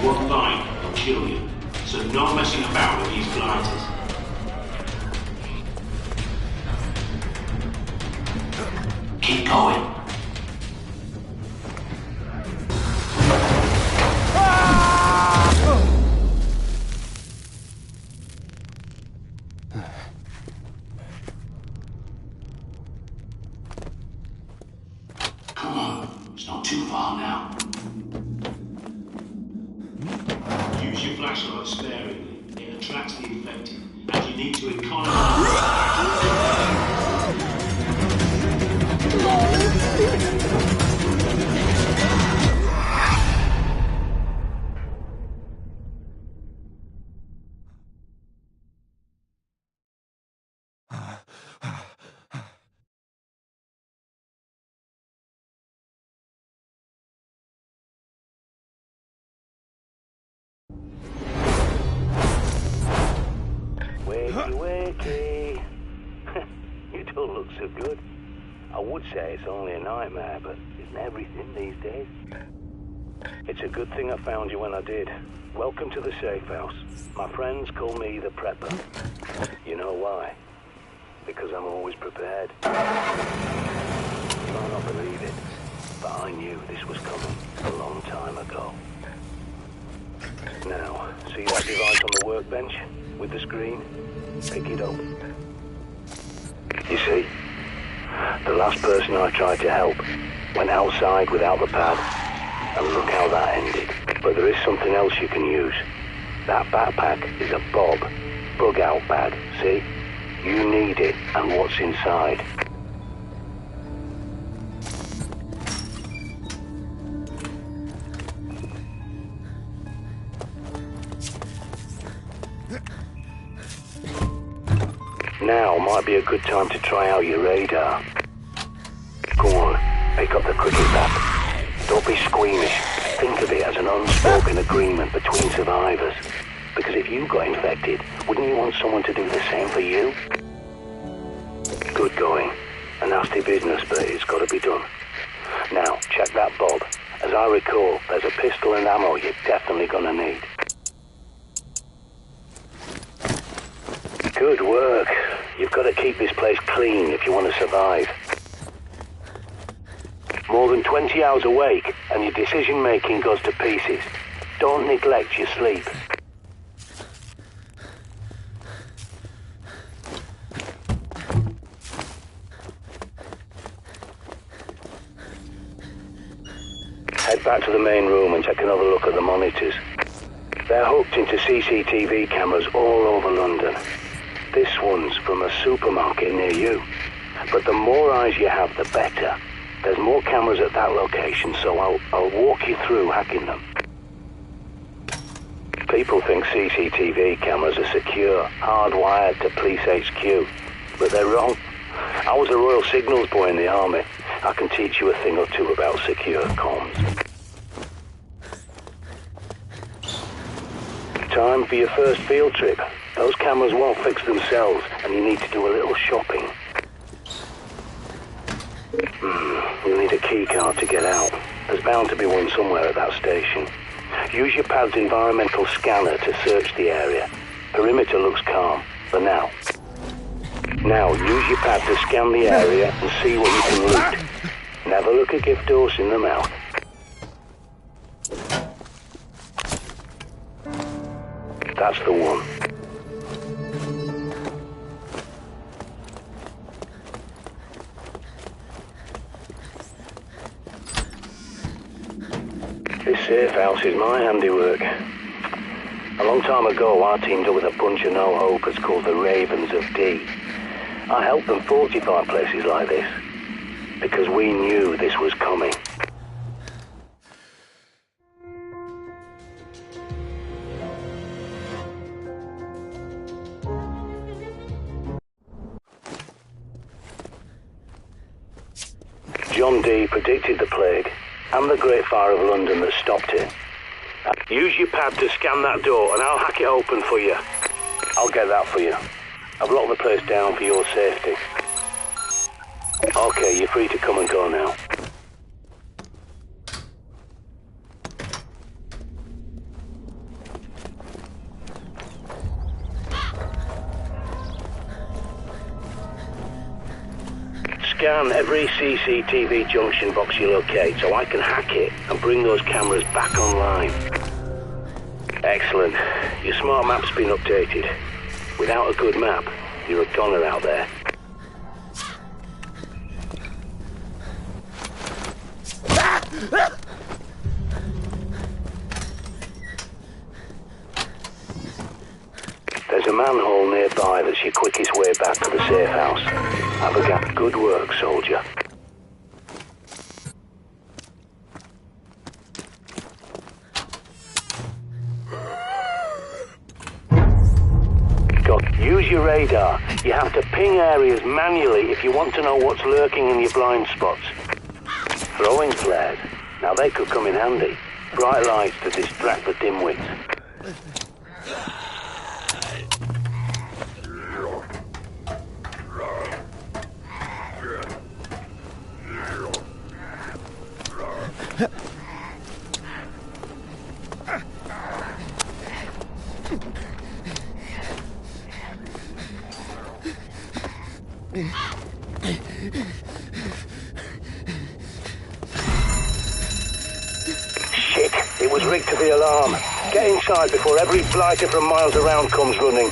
One line will kill you, so no messing about with these blighters. Keep going. Come on, it's not too far now. Use your flashlight sparingly. It attracts the infected, and you need to economize. Wakey. You don't look so good. I would say it's only a nightmare, but isn't everything these days? It's a good thing I found you when I did. Welcome to the safe house. My friends call me the prepper. You know why? Because I'm always prepared. You might not believe it, but I knew this was coming a long time ago. Now, see that device on the workbench with the screen? Pick it up. You see, the last person I tried to help went outside without the pad, and look how that ended. But there is something else you can use. That backpack is a bug out bag, see? You need it and what's inside. Now might be a good time to try out your radar. Go on, pick up the cricket bat. Don't be squeamish. Think of it as an unspoken agreement between survivors. Because if you got infected, wouldn't you want someone to do the same for you? Good going. A nasty business, but it's got to be done. Now, check that bob. As I recall, there's a pistol and ammo you're definitely gonna need. Good work. You've got to keep this place clean if you want to survive. More than 20 hours awake and your decision-making goes to pieces. Don't neglect your sleep. Head back to the main room and take another look at the monitors. They're hooked into CCTV cameras all over London. This one's from a supermarket near you. But the more eyes you have, the better. There's more cameras at that location, so I'll walk you through hacking them. People think CCTV cameras are secure, hardwired to police HQ. But they're wrong. I was a Royal Signals boy in the army. I can teach you a thing or two about secure comms. Time for your first field trip. Those cameras won't fix themselves, and you need to do a little shopping. You'll need a key card to get out. There's bound to be one somewhere at that station. Use your pad's environmental scanner to search the area. Perimeter looks calm, for now. Now, use your pad to scan the area and see what you can loot. Never look a gift horse in the mouth. That's the one. This safe house is my handiwork. A long time ago, I teamed up with a bunch of no-hopers called the Ravens of D. I helped them fortify places like this, because we knew this was coming. John D. predicted the plague and the Great Fire of London that stopped it. Use your pad to scan that door and I'll hack it open for you. I'll get that for you. I've locked the place down for your safety. Okay, you're free to come and go now. scan every CCTV junction box you locate so I can hack it and bring those cameras back online. Excellent. Your smart map's been updated. Without a good map, you're a goner out there. There's a manhole nearby that's your quickest way back to the safe house. Have a gap. Good work, soldier. Use your radar. You have to ping areas manually if you want to know what's lurking in your blind spots. Throwing flares. Now they could come in handy. Bright lights to distract the dimwits. Shit, it was rigged to the alarm. Get inside before every blighter from miles around comes running.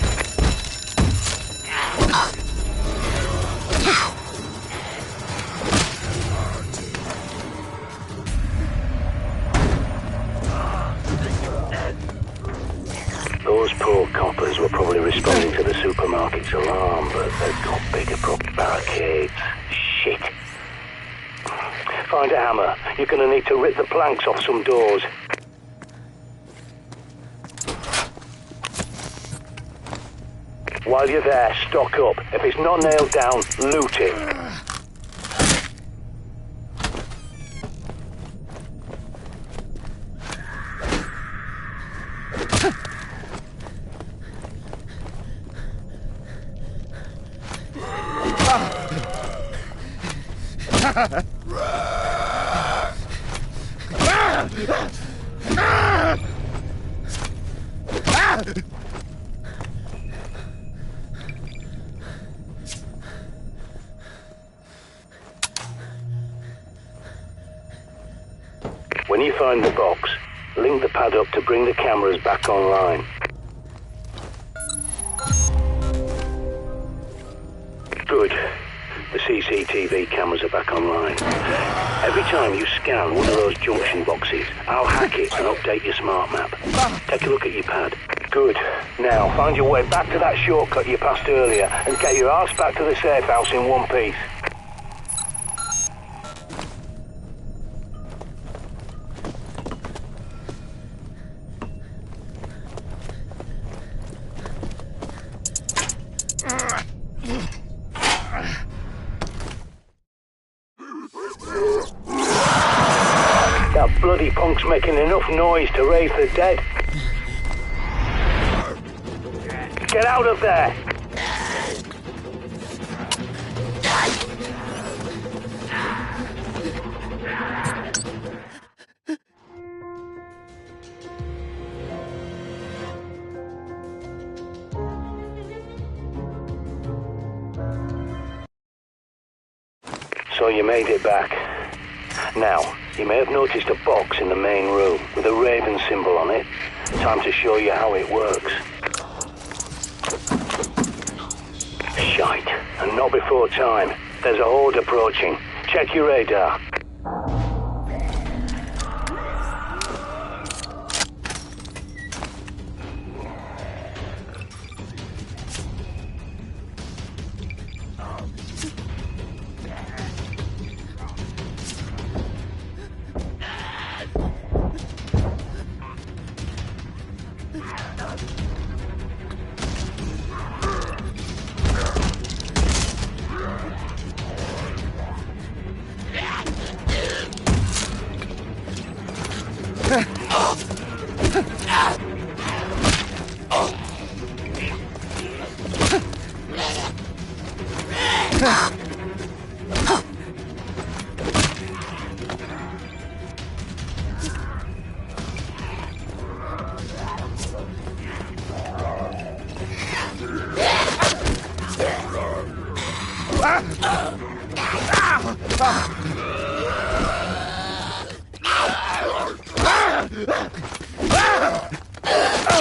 Those poor coppers were probably responding to the supermarket's alarm, but they've got bigger barricades. Shit. Find a hammer. You're gonna need to rip the planks off some doors. While you're there, stock up. If it's not nailed down, loot it. When you find the box, link the pad up to bring the cameras back online. Good. The CCTV cameras are back online. Every time you scan one of those junction boxes, I'll hack it and update your smart map. Take a look at your pad. Good. Now, find your way back to that shortcut you passed earlier and get your arse back to the safe house in one piece. That bloody punk's making enough noise to raise the dead. Get out of there! So you made it back. Now, you may have noticed a box in the main room with a raven symbol on it. Time to show you how it works. Shite, and not before time. There's a horde approaching. Check your radar.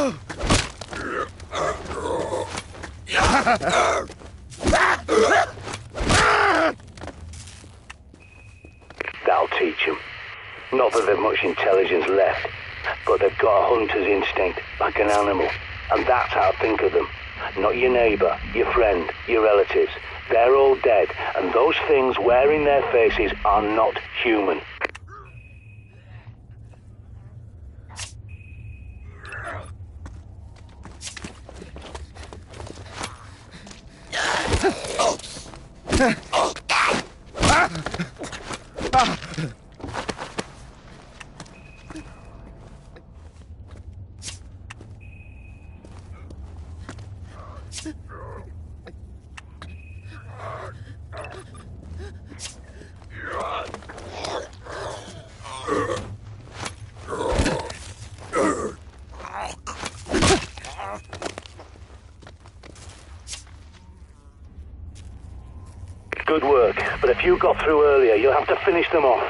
That'll teach them. Not that they've much intelligence left, but they've got a hunter's instinct, like an animal. And that's how I think of them. Not your neighbour, your friend, your relatives. They're all dead, and those things wearing their faces are not human. Good work, but if you got through earlier, you'll have to finish them off.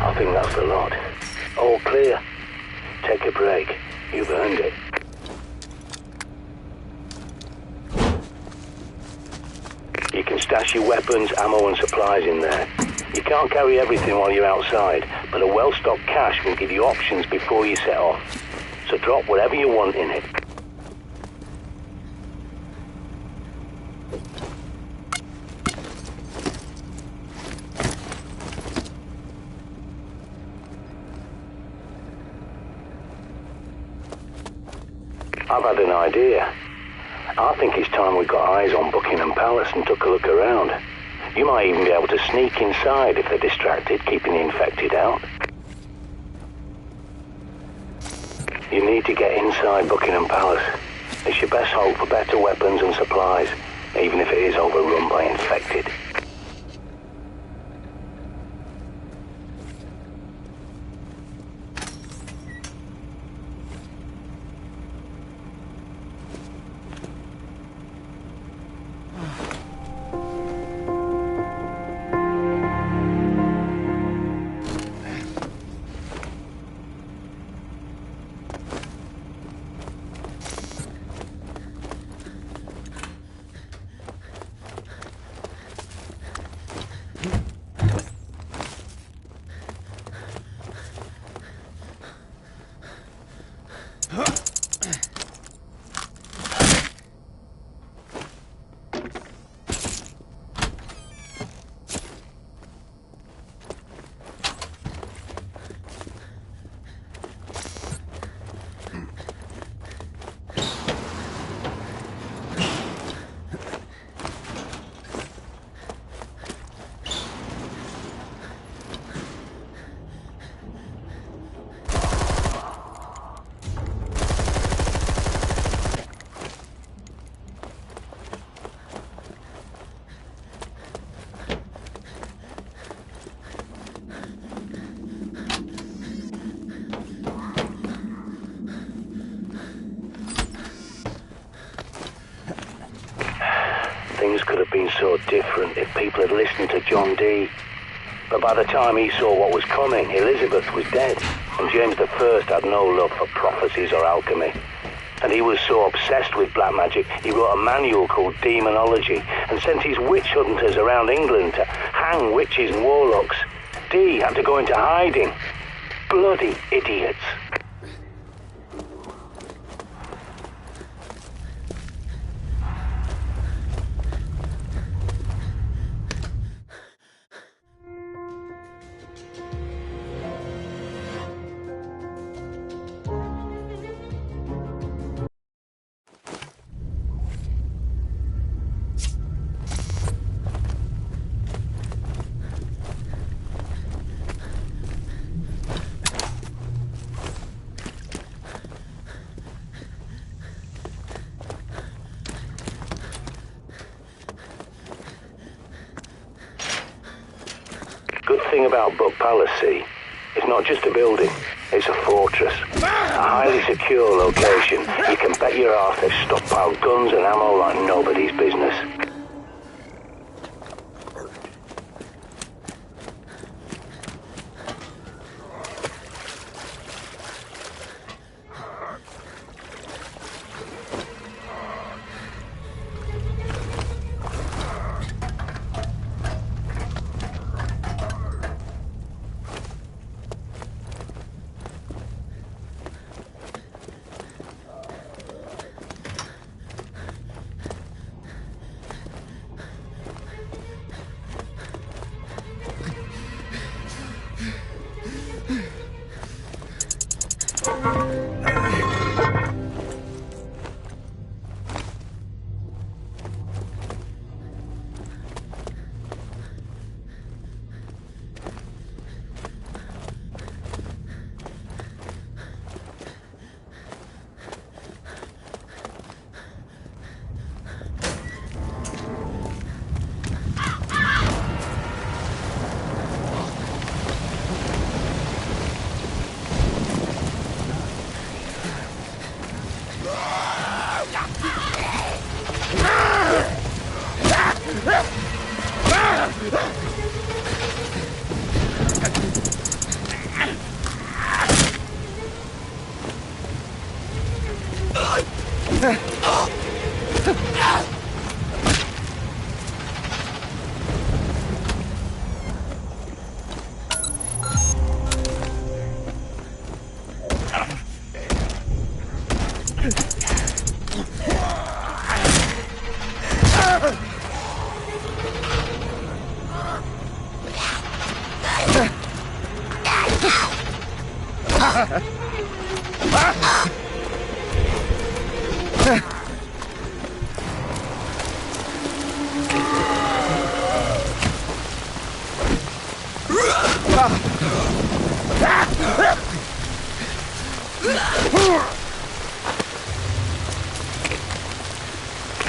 I think that's the lot. All clear. Take a break. You've earned it. You can stash your weapons, ammo and supplies in there. You can't carry everything while you're outside, but a well-stocked cache will give you options before you set off. So drop whatever you want in it. I've had an idea. I think it's time we got eyes on Buckingham Palace and took a look around. You might even be able to sneak inside if they're distracted, keeping the infected out. You need to get inside Buckingham Palace. It's your best hope for better weapons and supplies, even if it is overrun by infected. Things could have been so different if people had listened to John Dee. But by the time he saw what was coming, Elizabeth was dead, and James I had no love for prophecies or alchemy. And he was so obsessed with black magic, he wrote a manual called Demonology and sent his witch hunters around England to hang witches and warlocks. Dee had to go into hiding. Bloody idiots. about Buck Palace, see? It's not just a building, it's a fortress. A highly secure location. You can bet your ass they've stockpiled guns and ammo like nobody's business.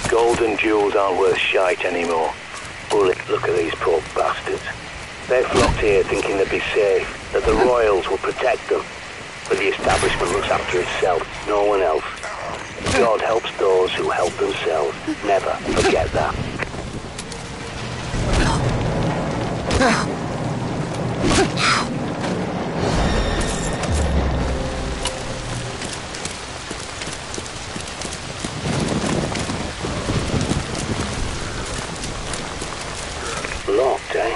Gold and jewels aren't worth shite anymore. Bullet, look at these poor bastards. They flocked here thinking they'd be safe, that the royals will protect them. But the establishment looks after itself, no one else. God helps those who help themselves. Never forget that. Locked, eh?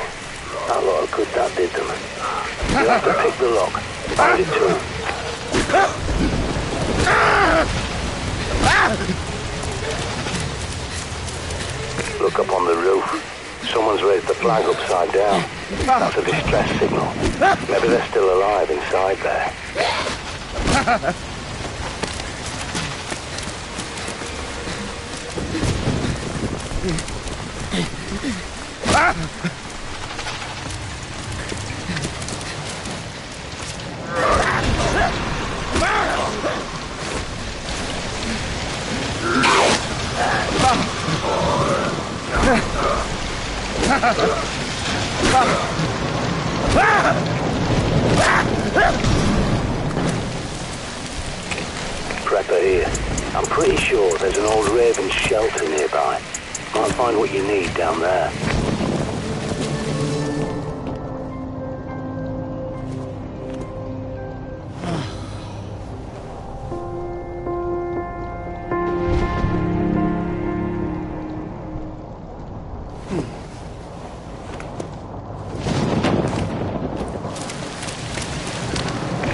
That lot of good that did them. You'll have to pick the lock. Find it too. Look up on the roof. Someone's raised the flag upside down. That's a distress signal. Maybe they're still alive inside there. Prepper here. I'm pretty sure there's an old raven shelter nearby. Might find what you need down there.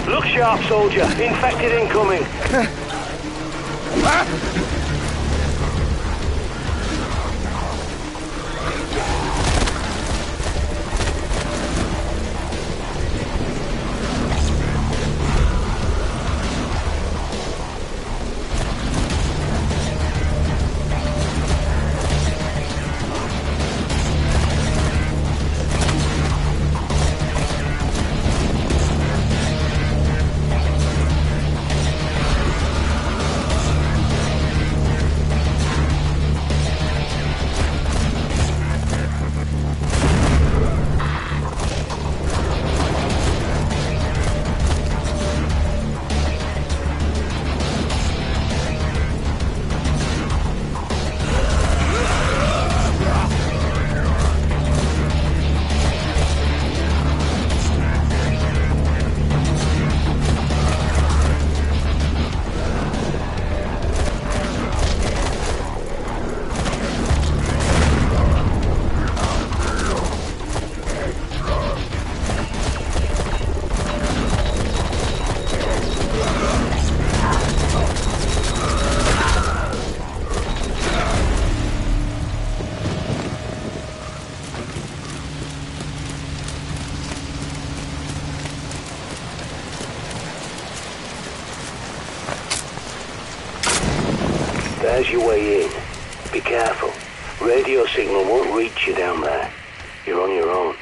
Look sharp, soldier. Infected incoming. way in. Be careful. Radio signal won't reach you down there. You're on your own.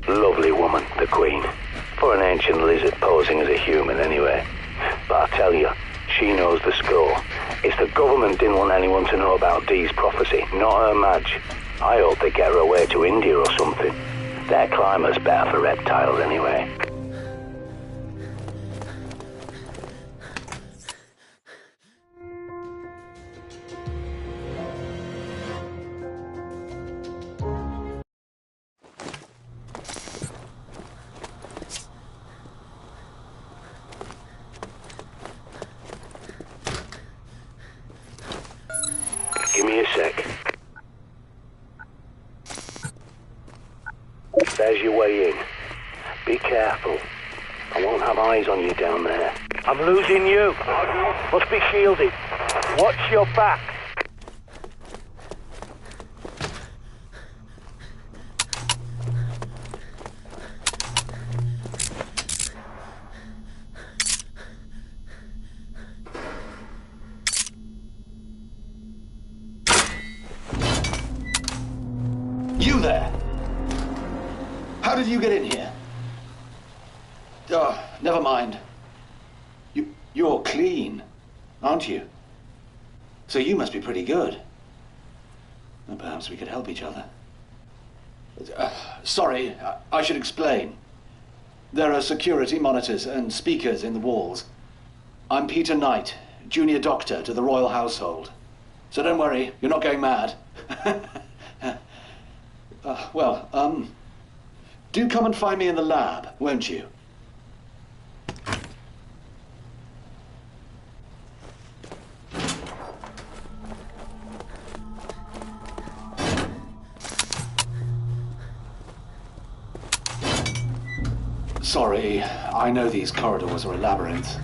Lovely woman, the Queen. For an ancient lizard posing as a human, anyway. But I tell you, she knows the score. It's the government didn't want anyone to know about Dee's prophecy, not her Madge. I hope they get her away to India or something. Their climate's better for reptiles, anyway. Give me a sec. There's your way in. Be careful. I won't have eyes on you down there. I'm losing you. Must be shielded. Watch your back. You there? How did you get in here? Oh, never mind. You're clean, aren't you? So you must be pretty good. Well, perhaps we could help each other. Sorry, I should explain. There are security monitors and speakers in the walls. I'm Peter Knight, junior doctor to the royal household. So don't worry, you're not going mad. Do come and find me in the lab, won't you? Sorry, I know these corridors are a labyrinth.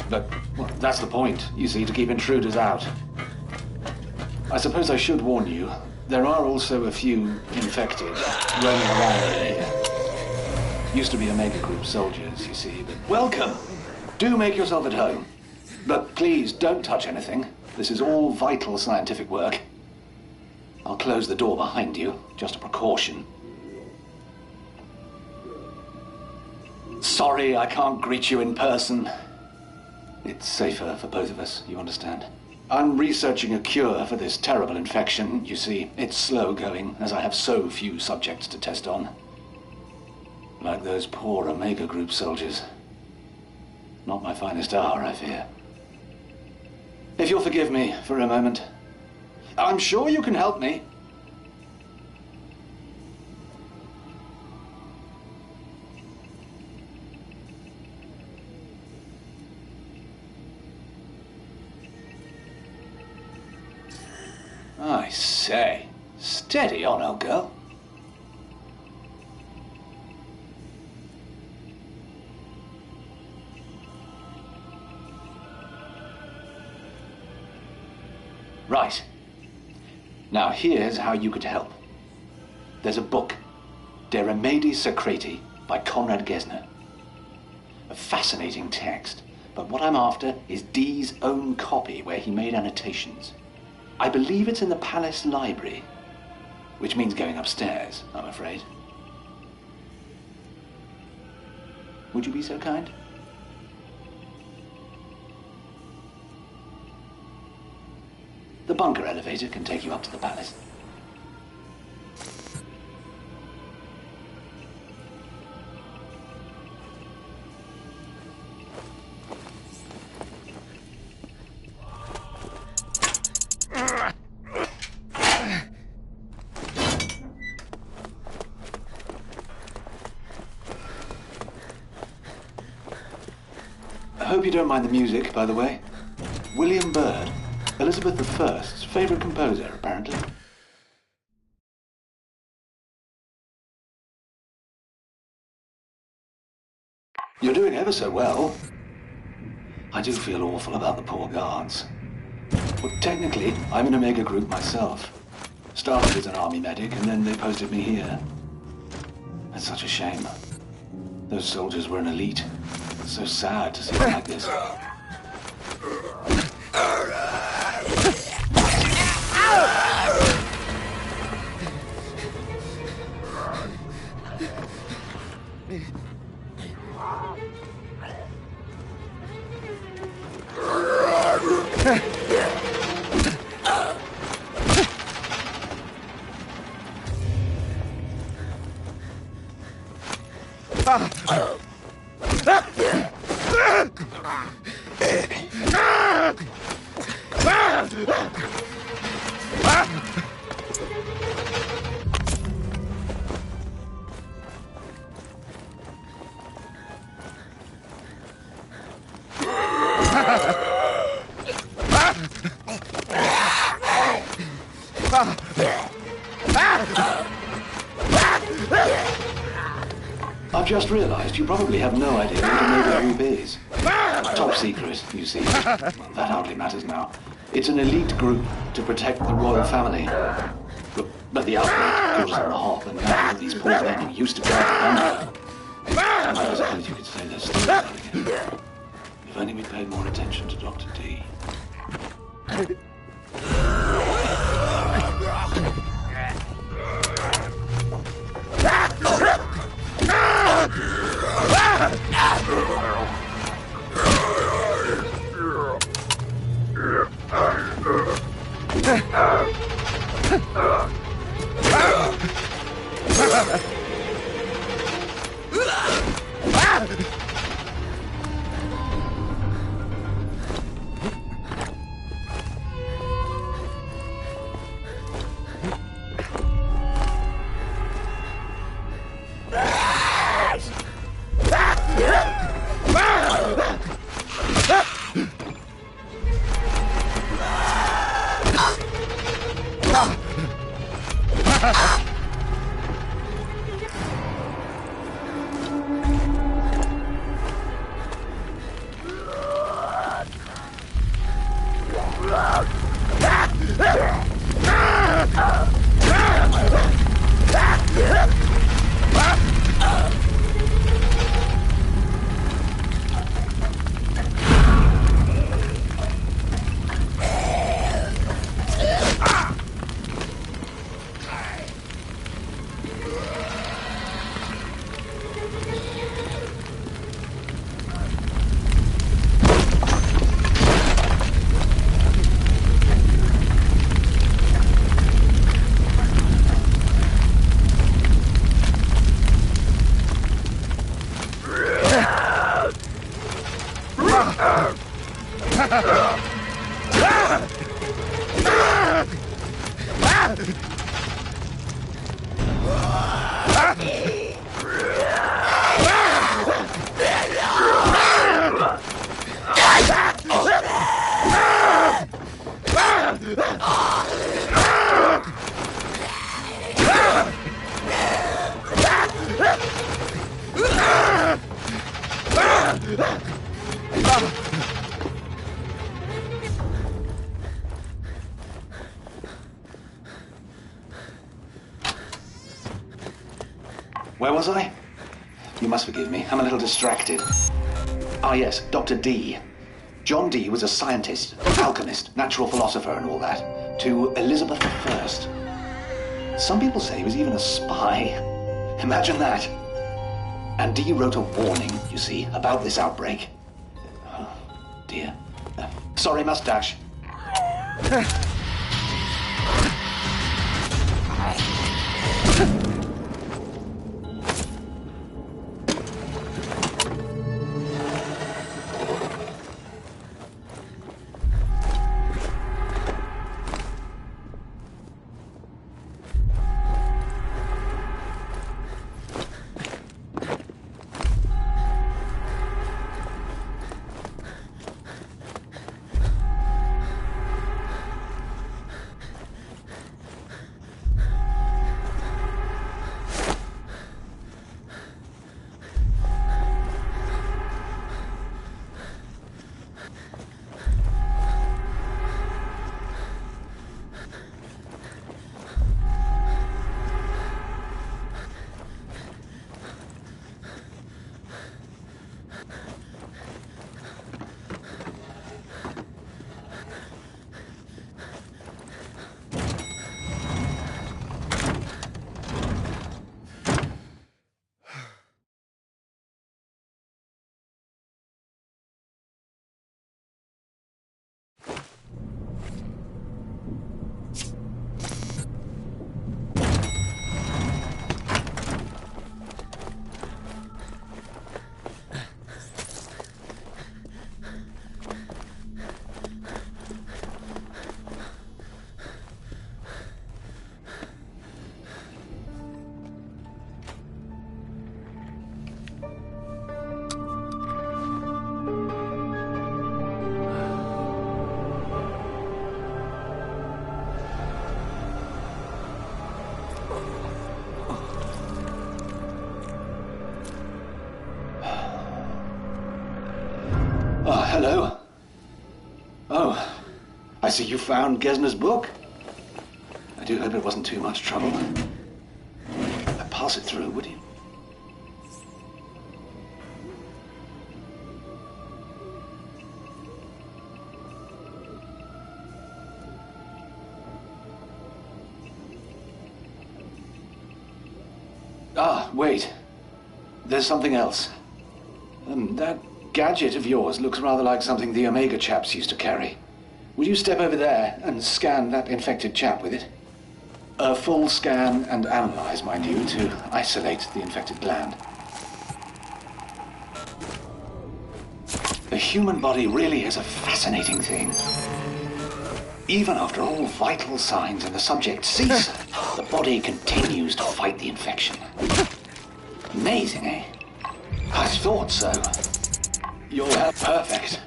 But, well, that's the point, you see, to keep intruders out. I suppose I should warn you. There are also a few infected roaming around here. Used to be Omega Group soldiers, you see, but welcome! Do make yourself at home. But please, don't touch anything. This is all vital scientific work. I'll close the door behind you, just a precaution. Sorry, I can't greet you in person. It's safer for both of us, you understand? I'm researching a cure for this terrible infection. You see, it's slow going, as I have so few subjects to test on. Like those poor Omega Group soldiers. Not my finest hour, I fear. If you'll forgive me for a moment. I'm sure you can help me. I say, steady on, old girl. Right. Now here's how you could help. There's a book, De Remedii Secreti, by Conrad Gesner. A fascinating text, but what I'm after is Dee's own copy where he made annotations. I believe it's in the palace library, which means going upstairs, I'm afraid. Would you be so kind? The bunker elevator can take you up to the palace. I hope you don't mind the music, by the way. William Byrd, Elizabeth I's favorite composer, apparently. You're doing ever so well. I do feel awful about the poor guards. Well, technically, I'm in a mega group myself. Started as an army medic, and then they posted me here. It's such a shame. Those soldiers were an elite. It's so sad to see them like this. I've just realized you probably have no idea what a mega group is. Top secret, you see. That hardly matters now. It's an elite group to protect the royal family. But the outbreak caught us on the hop, and now these poor men who used to guard the bunker. I suppose you could say they're still guarding it. If only we'd paid more attention to Dr. D. Where was I? You must forgive me. I'm a little distracted. Ah, yes, Dr. D. John Dee was a scientist, alchemist, natural philosopher and all that, to Elizabeth I. Some people say he was even a spy. Imagine that. And Dee wrote a warning, you see, about this outbreak. Oh, dear. Sorry, mustache. Hello? Oh, I see you found Gesner's book. I do hope it wasn't too much trouble. I'd pass it through, would you? Ah, wait. There's something else. That gadget of yours looks rather like something the Omega chaps used to carry. Will you step over there and scan that infected chap with it? A full scan and analyze, mind you, to isolate the infected gland. The human body really is a fascinating thing. Even after all vital signs in the subject cease, the body continues to fight the infection. Amazing, eh? I thought so. You're perfect.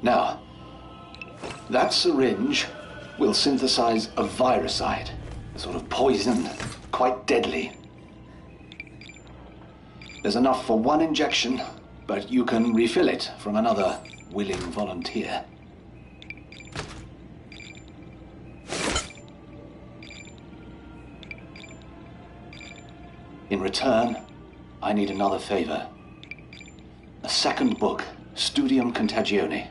Now, that syringe will synthesize a viricide, a sort of poison, quite deadly. There's enough for one injection, but you can refill it from another willing volunteer. In return, I need another favor. A second book, Studium Contagione,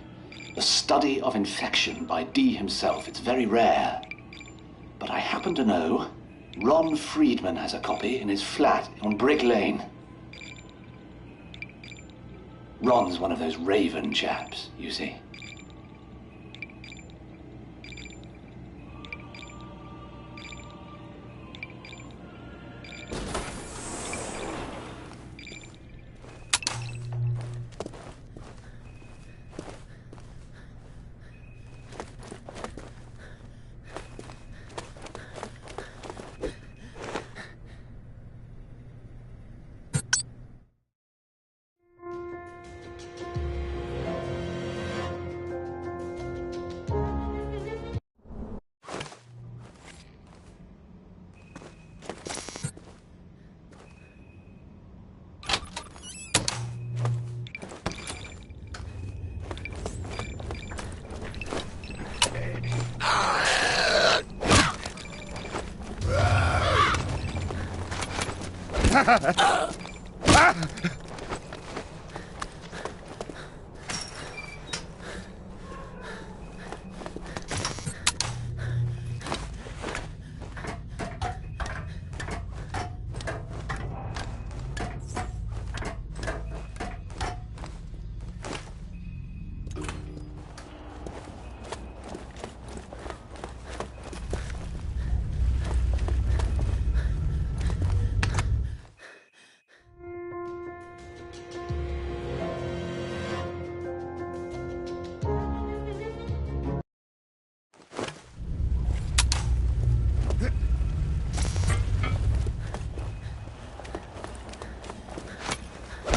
The Study of Infection by Dee himself. It's very rare. But I happen to know Ron Friedman has a copy in his flat on Brick Lane. Ron's one of those Raven chaps, you see.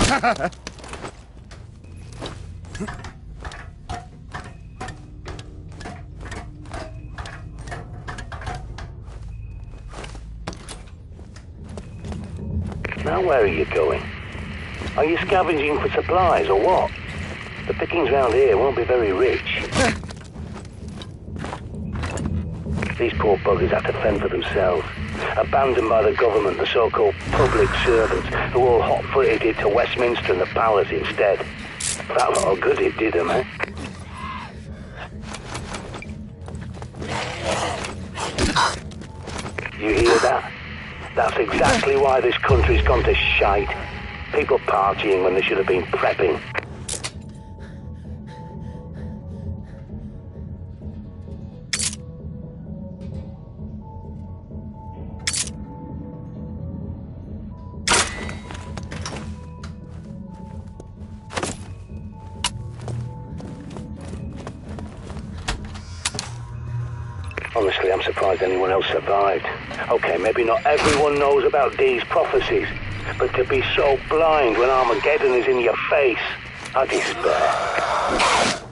Now where are you going? Are you scavenging for supplies or what? The pickings round here won't be very rich. These poor buggers have to fend for themselves. Abandoned by the government, the so-called public servants, who all hot-footed it to Westminster and the palace instead. That lot of good it did them, eh? You hear that? That's exactly why this country's gone to shite. People partying when they should have been prepping. Honestly, I'm surprised anyone else survived. Okay, maybe not everyone knows about these prophecies, but to be so blind when Armageddon is in your face, I despair.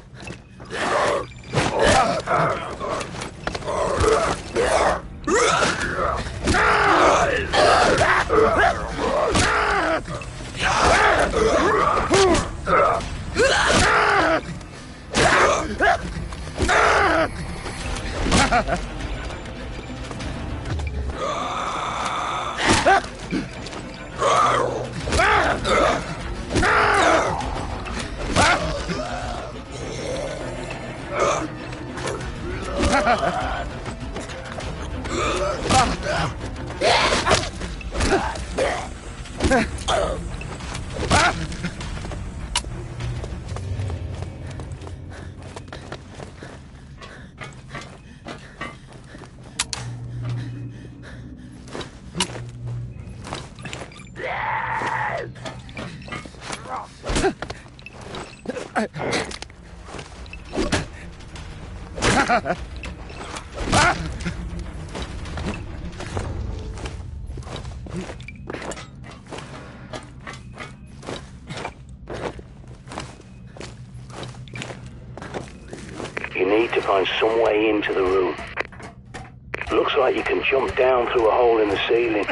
You need to find some way into the room. Looks like you can jump down through a hole in the ceiling.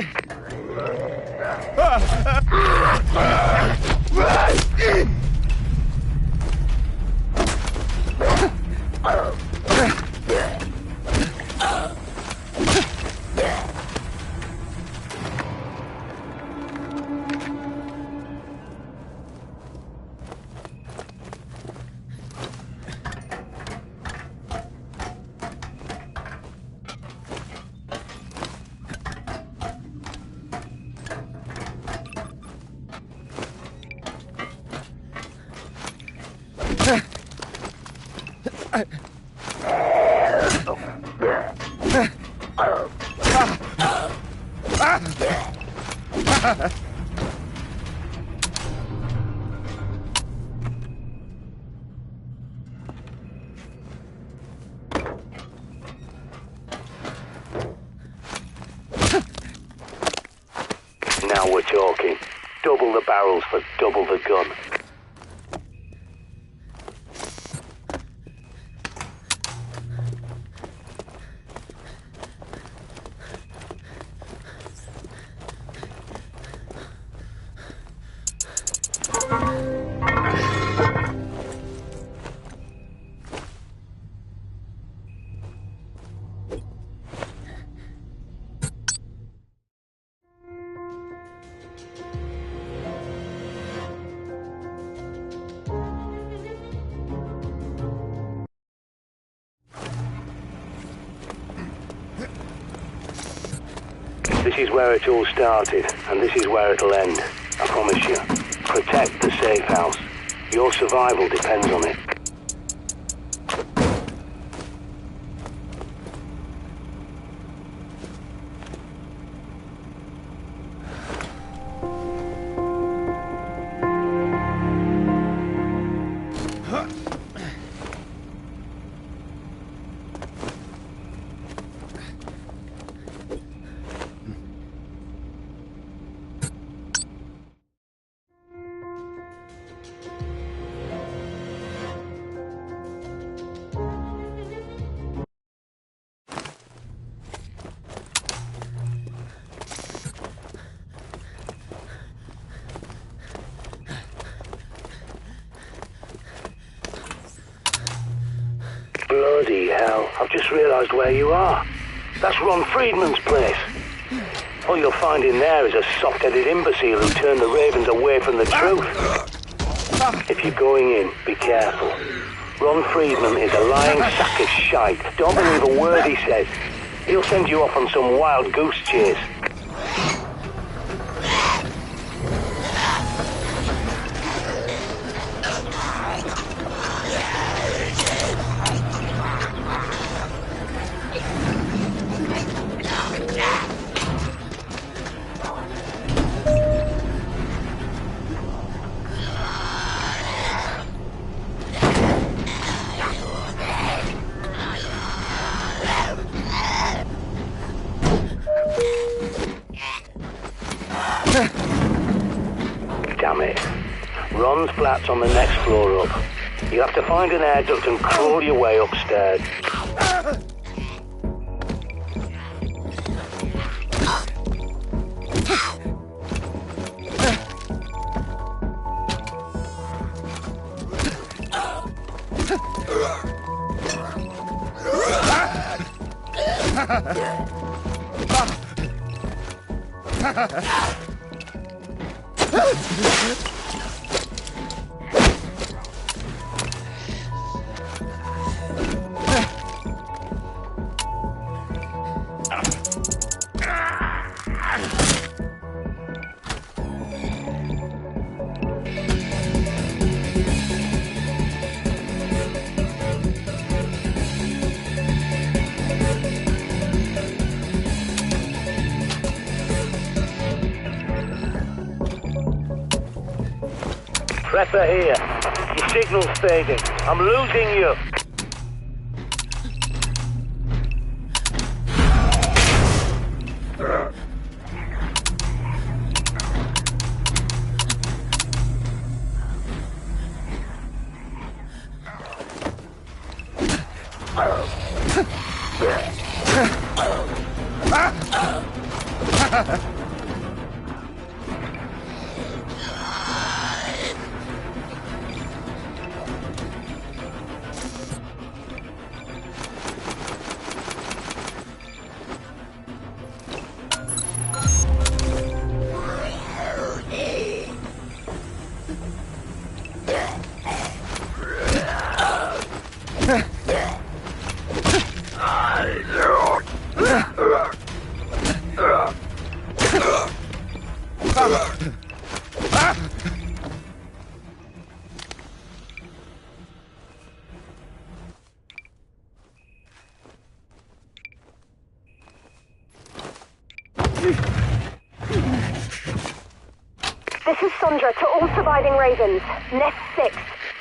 Now we're talking. Double the barrels for double the gun. This is where it all started, and this is where it'll end. I promise you. Protect the safe house. Your survival depends on it. hell, I've just realised where you are. That's Ron Friedman's place. All you'll find in there is a soft-headed imbecile who turned the Ravens away from the truth. If you're going in, be careful. Ron Friedman is a lying sack of shite. Don't believe a word he says. He'll send you off on some wild goose chase. Damn it. Ron's flat's on the next floor up. You have to find an air duct and crawl your way upstairs. Prepper here. Your signal's fading. I'm losing you. This is Sandra to all surviving Ravens. Nest 6,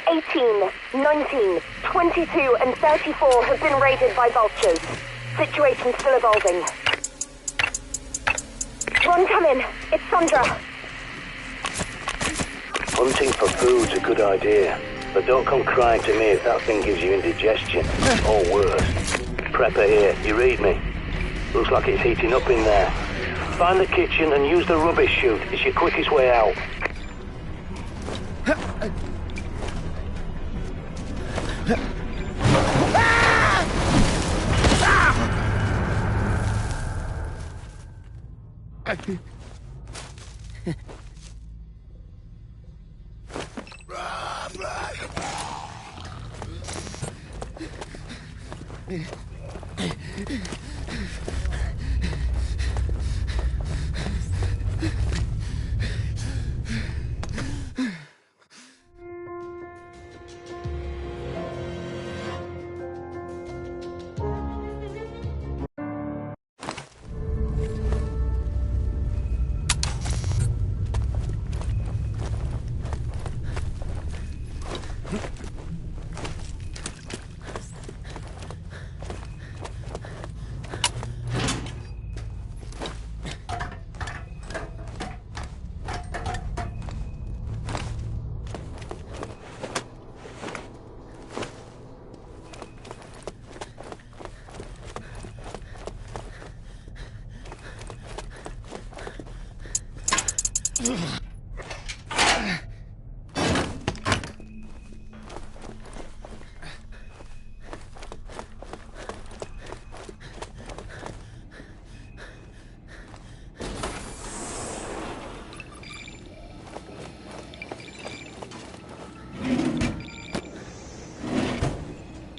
18, 19, 22 and 34 have been raided by vultures. Situation still evolving. Ron, come in. It's Sandra. Hunting for food's a good idea, but don't come crying to me if that thing gives you indigestion, or worse. Prepper here, you read me? Looks like it's heating up in there. Find the kitchen and use the rubbish chute. It's your quickest way out.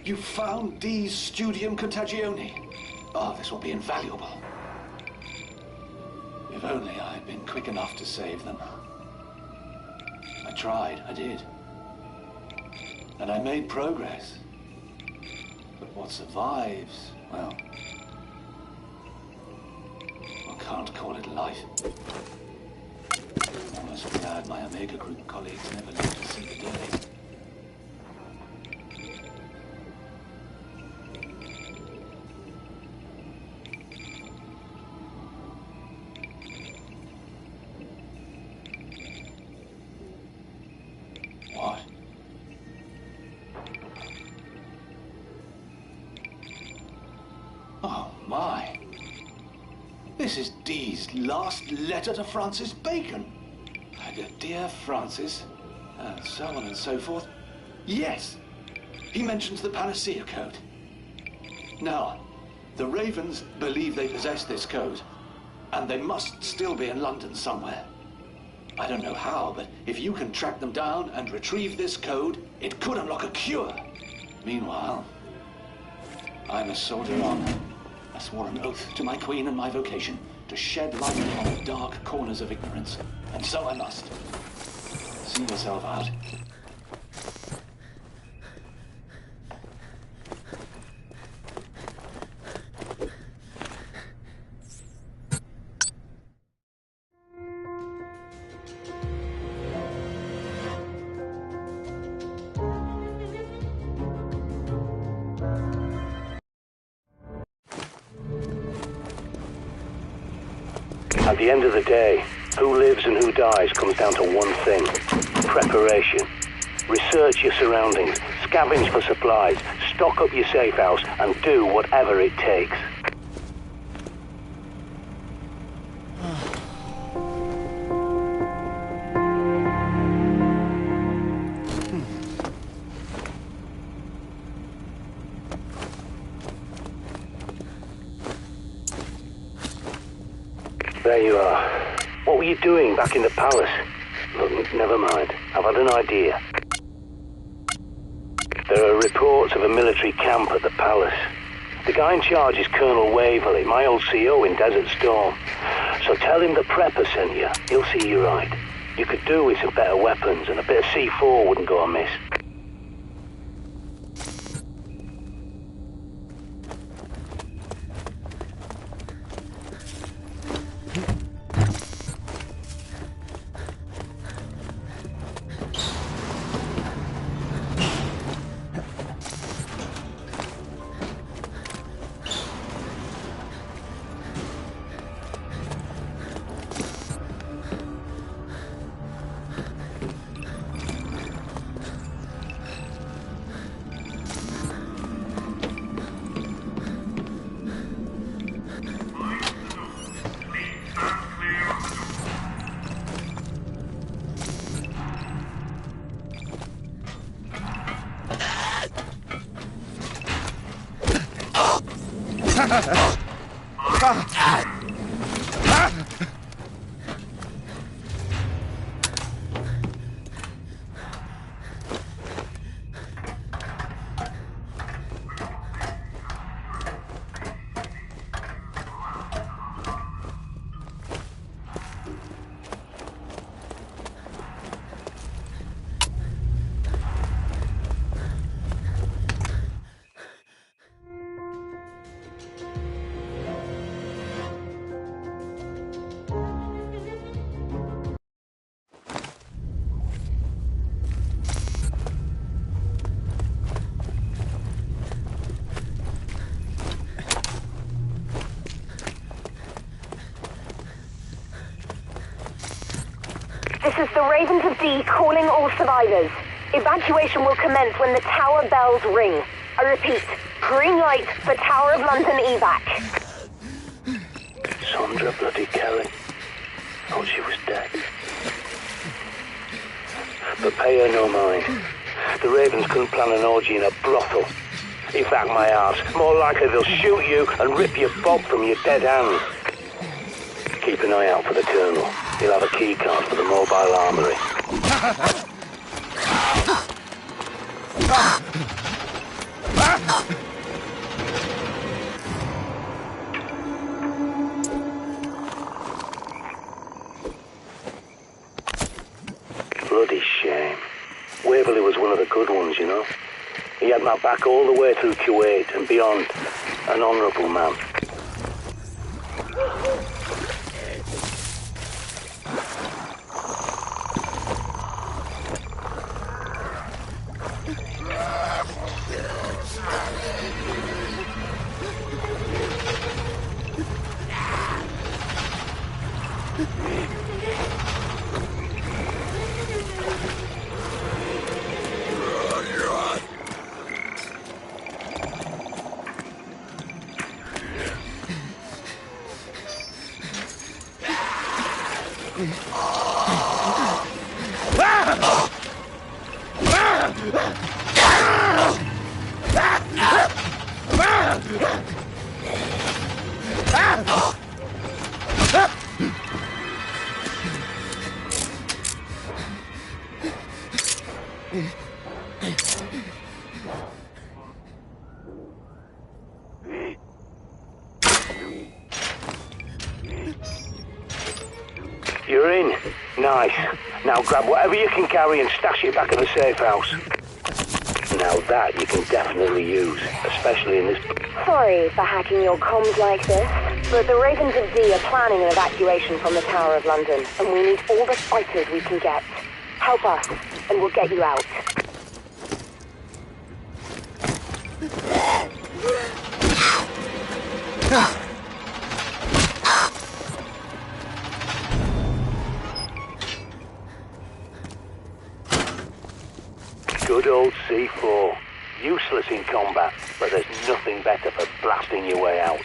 You found D's Studium Contagione. Oh, this will be invaluable. If only I had been quick enough to save them. I tried, I did. And I made progress. But what survives, well, I can't call it life. I'm almost glad my Omega Group colleagues never lived to see the day. What? Oh, my. This is Dee's last letter to Francis Bacon. Dear Francis, and so on and so forth. Yes, he mentions the Panacea Code. Now, the Ravens believe they possess this code, and they must still be in London somewhere. I don't know how, but if you can track them down and retrieve this code, it could unlock a cure. Meanwhile, I must soldier on. I swore an oath to my queen and my vocation to shed light on the dark corners of ignorance, and so I must. See yourself out. At the end of the day, who lives and who dies comes down to one thing: preparation. Research your surroundings, scavenge for supplies, stock up your safe house, and do whatever it takes. There you are. What were you doing back in the palace? Look, never mind. I've had an idea. There are reports of a military camp at the palace. The guy in charge is Colonel Waverley, my old CO in Desert Storm. So tell him the Prepper sent you. He'll see you right. You could do with some better weapons, and a bit of C4 wouldn't go amiss. This is the Ravens of D calling all survivors. Evacuation will commence when the tower bells ring. I repeat, green light for Tower of London evac. Sandra bloody Kelly. Thought she was dead. But pay her no mind. The Ravens couldn't plan an orgy in a brothel. In fact, my arse, more likely they'll shoot you and rip your bob from your dead hands. Keep an eye out for the Colonel. He'll have a key card for the mobile armory. Waverley was one of the good ones, you know. He had my back all the way through Kuwait and beyond. An honourable man. You're in. Nice. Now grab whatever you can carry and stash it back at the safe house. Now that you can definitely use, especially in this... Sorry for hacking your comms like this, but the Ravens of D are planning an evacuation from the Tower of London, and we need all the fighters we can get. Help us, and we'll get you out. Good old C4. Useless in combat, but there's nothing better for blasting your way out.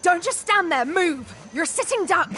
Don't just stand there, move! You're a sitting duck!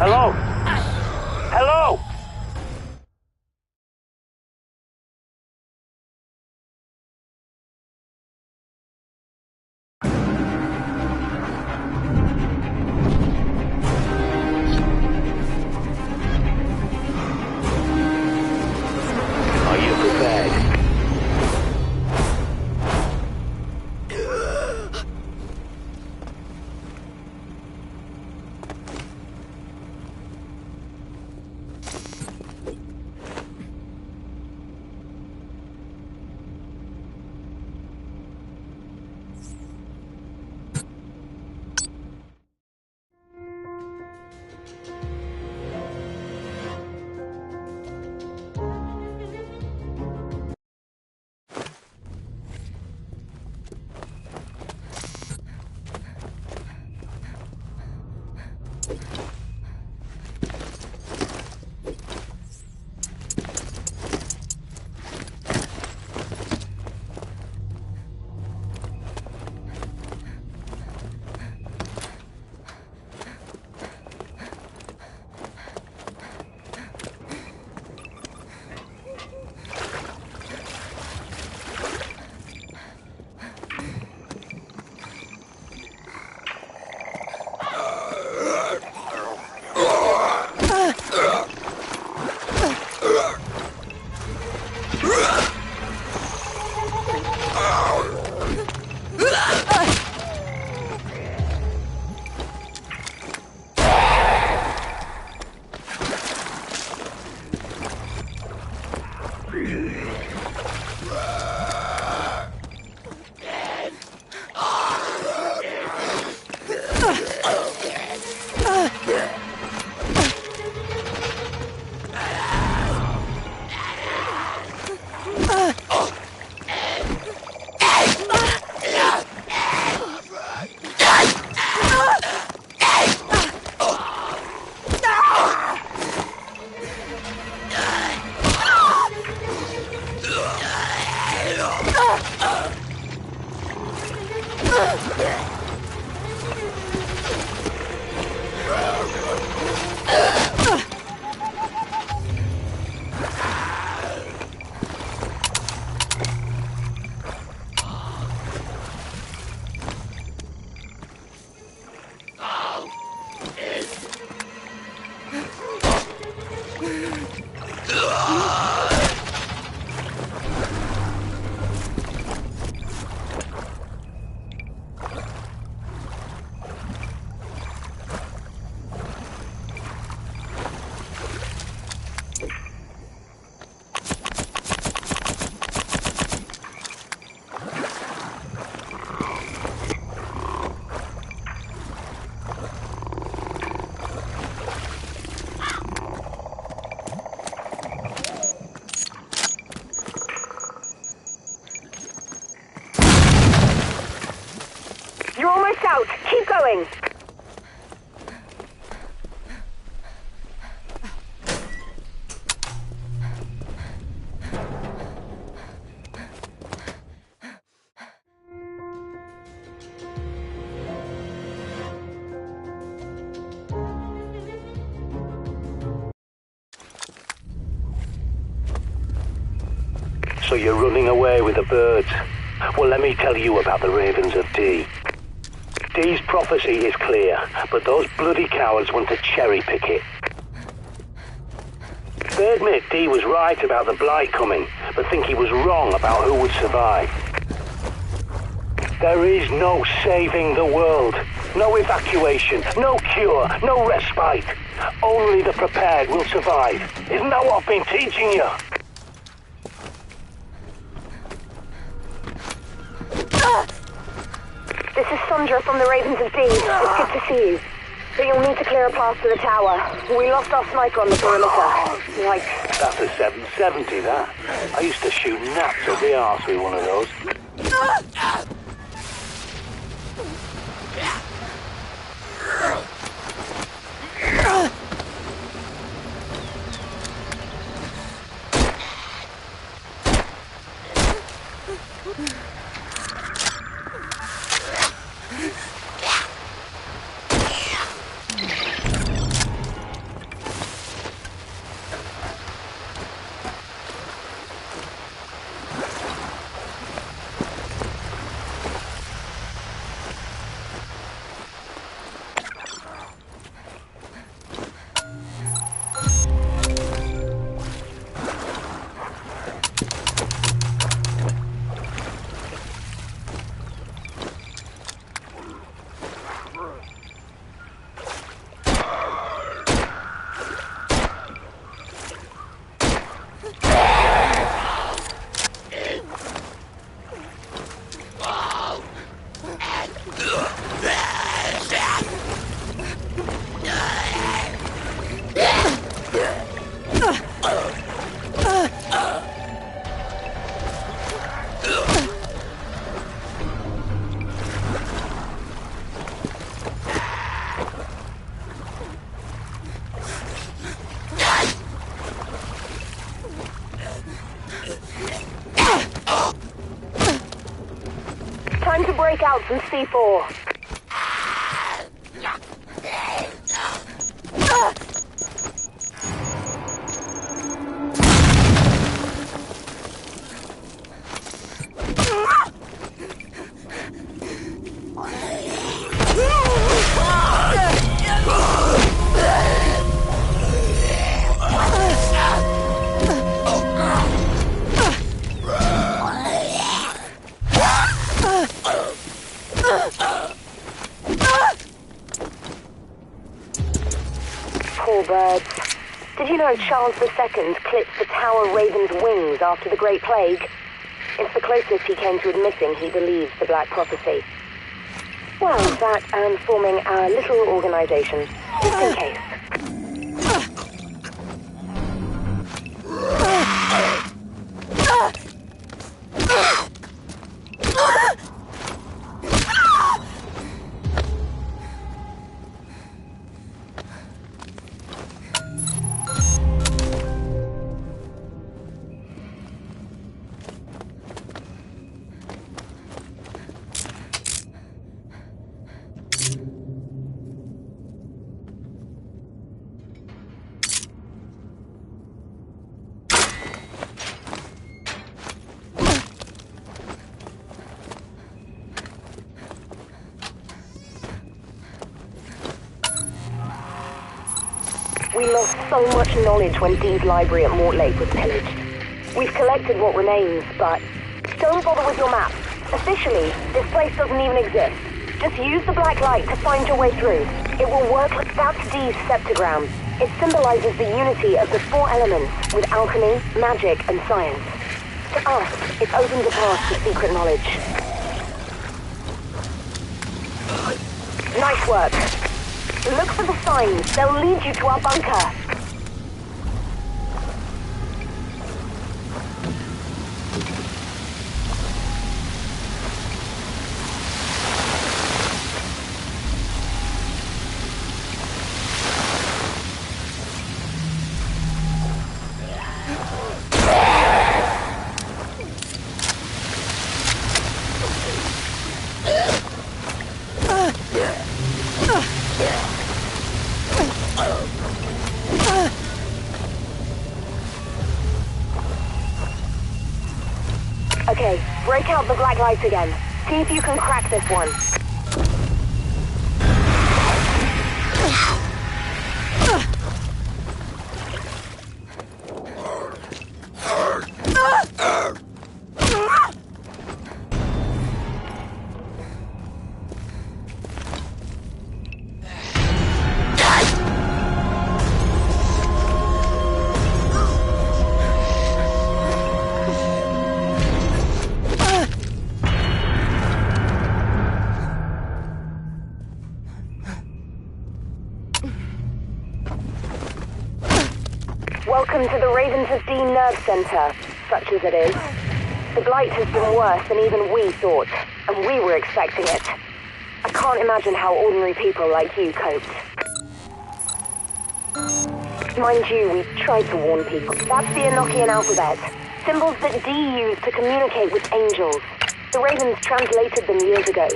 Hello? Hello? Are you prepared? going. So you're running away with the birds. Well, let me tell you about the Ravens of D. D's prophecy is clear, but those bloody cowards want to cherry-pick it. They admit D was right about the Blight coming, but think he was wrong about who would survive. There is no saving the world. No evacuation, no cure, no respite. Only the prepared will survive. Isn't that what I've been teaching you? This is Sandra from the Ravens of D. It's good to see you. But you'll need to clear a path to the tower. We lost our sniper on the perimeter. Yikes. That's a 770, that. I used to shoot gnats up the arse with one of those. Time to break out some C4. Poor birds. Did you know Charles II clipped the Tower Raven's wings after the Great Plague? It's the closest he came to admitting he believes the Black Prophecy. Well, that and forming our little organization, just in case. We lost so much knowledge when Dee's library at Mortlake was pillaged. We've collected what remains, but don't bother with your map. Officially, this place doesn't even exist. Just use the black light to find your way through. It will work like that's Dee's septagram. It symbolizes the unity of the four elements with alchemy, magic, and science. To us, it opens a path to secret knowledge. Nice work. Look for the signs. They'll lead you to our bunker. Okay, break out the black light again. See if you can crack this one. Welcome to the Ravens of Dean Nerve Center, such as it is. The blight has been worse than even we thought, and we were expecting it. I can't imagine how ordinary people like you coped. Mind you, we tried to warn people. That's the Enochian alphabet, symbols that D used to communicate with angels. The Ravens translated them years ago.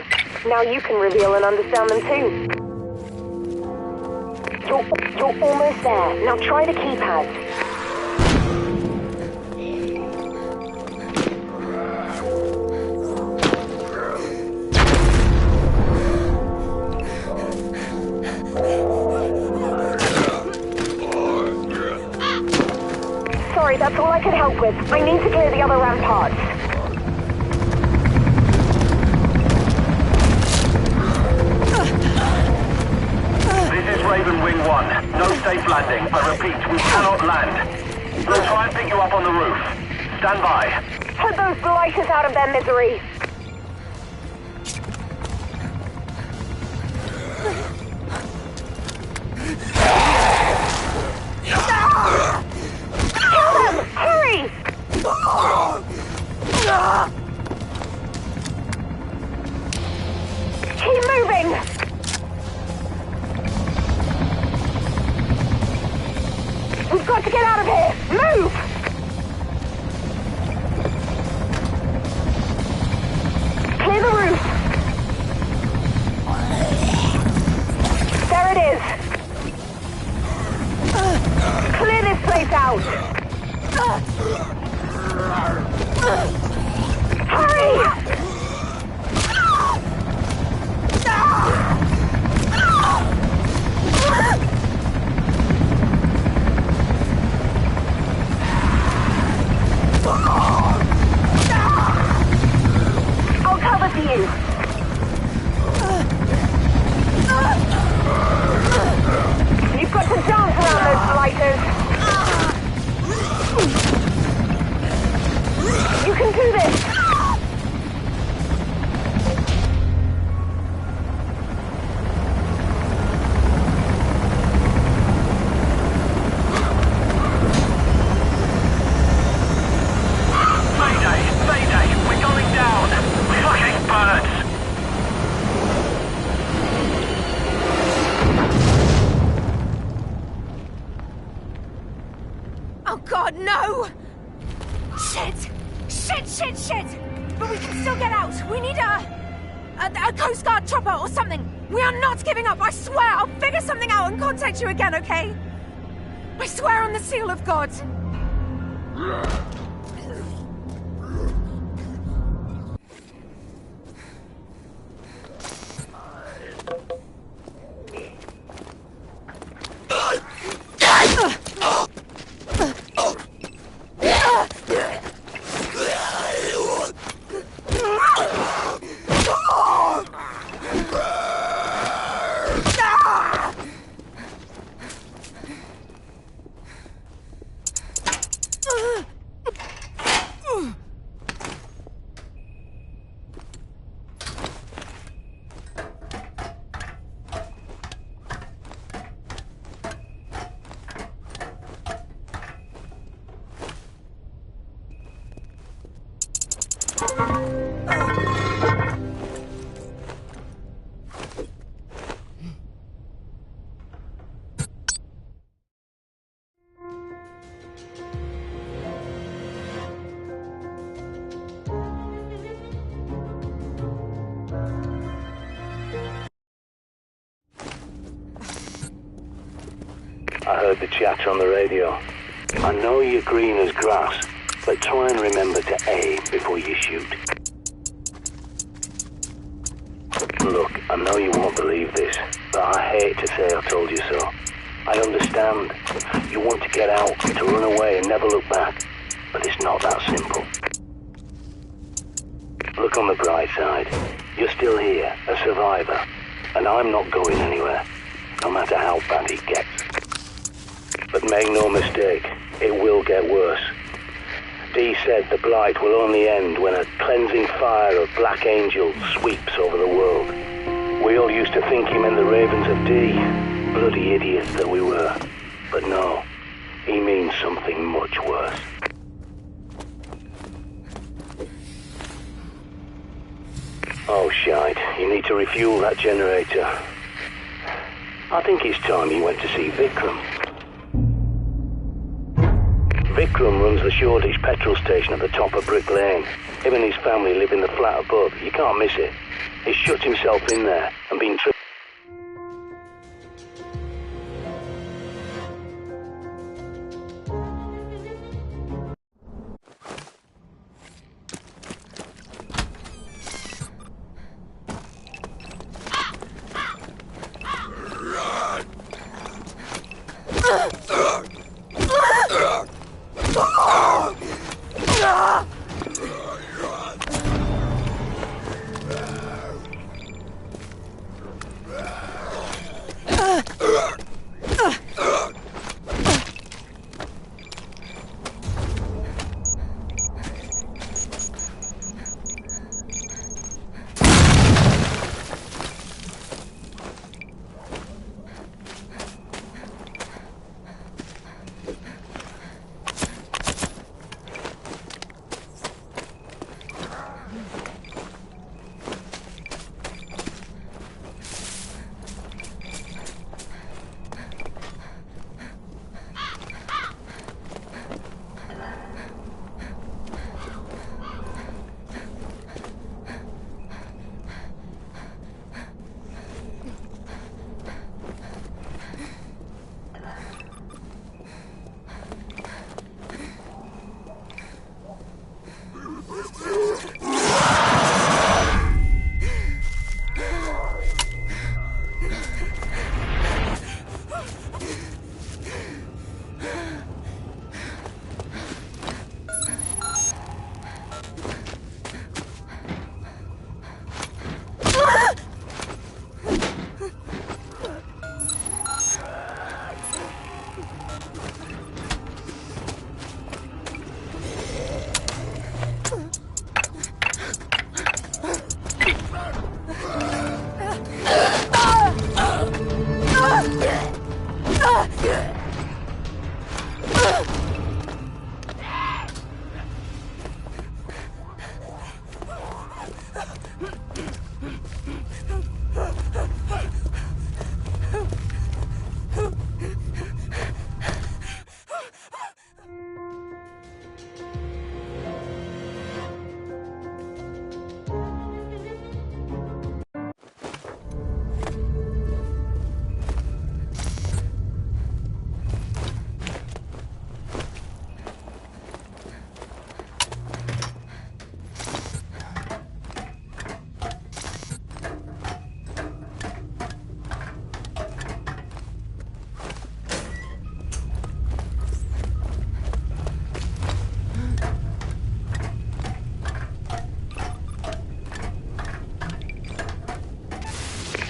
Now you can reveal and understand them too. You're almost there. Now try the keypad. Sorry, that's all I could help with. I need to clear the other ramparts. This is Raven Wing 1. No safe landing. I repeat, we cannot land. We'll try and pick you up on the roof. Stand by. Put those blighters out of their misery. Kill them! Hurry! Keep moving! We've got to get out of here! Move! Clear the roof! There it is! Clear this place out! Hurry! I'll cover for you. You've got to dance around those blighters. You can do this. Oh God, no! Shit! Shit! But we can still get out. We need a Coast Guard chopper or something. We are not giving up, I swear. I'll figure something out and contact you again, okay? I swear on the seal of God. I heard the chatter on the radio. I know you're green as grass, but try and remember to aim before you shoot. Look, I know you won't believe this, but I hate to say I told you so. I understand. You want to get out, to run away and never look back, but it's not that simple. Look on the bright side. You're still here, a survivor, and I'm not going anywhere, no matter how bad it gets. But make no mistake, it will get worse. Dee said the blight will only end when a cleansing fire of black angels sweeps over the world. We all used to think he meant the ravens of Dee. Bloody idiots that we were. But no, he means something much worse. Oh, shite. You need to refuel that generator. I think it's time you went to see Vikram. Vikram runs the Shoreditch petrol station at the top of Brick Lane. Him and his family live in the flat above. You can't miss it. He's shut himself in there and been tricked.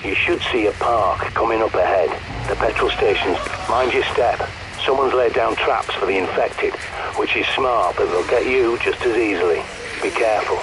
You should see a park coming up ahead. The petrol stations. Mind your step. Someone's laid down traps for the infected, which is smart, but they'll get you just as easily. Be careful.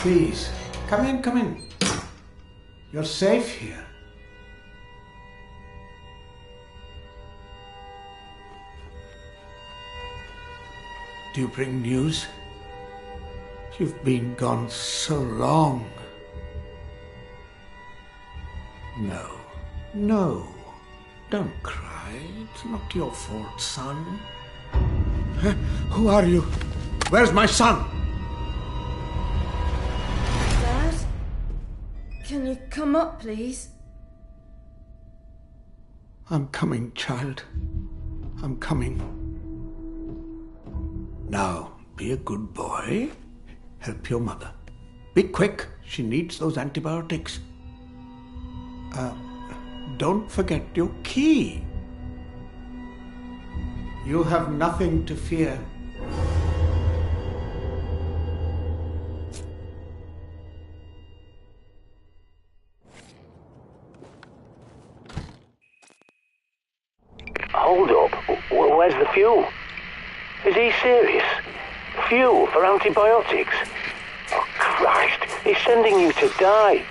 Please, come in, come in. You're safe here. Do you bring news? You've been gone so long. No. Don't cry. It's not your fault, son. Who are you? Where's my son? Dad? Can you come up, please? I'm coming, child. I'm coming. Now, be a good boy. Help your mother. Be quick. She needs those antibiotics. Don't forget your key. You have nothing to fear. Hold up. Where's the fuel? Is he serious? Fuel for antibiotics? Oh, Christ. He's sending you to die.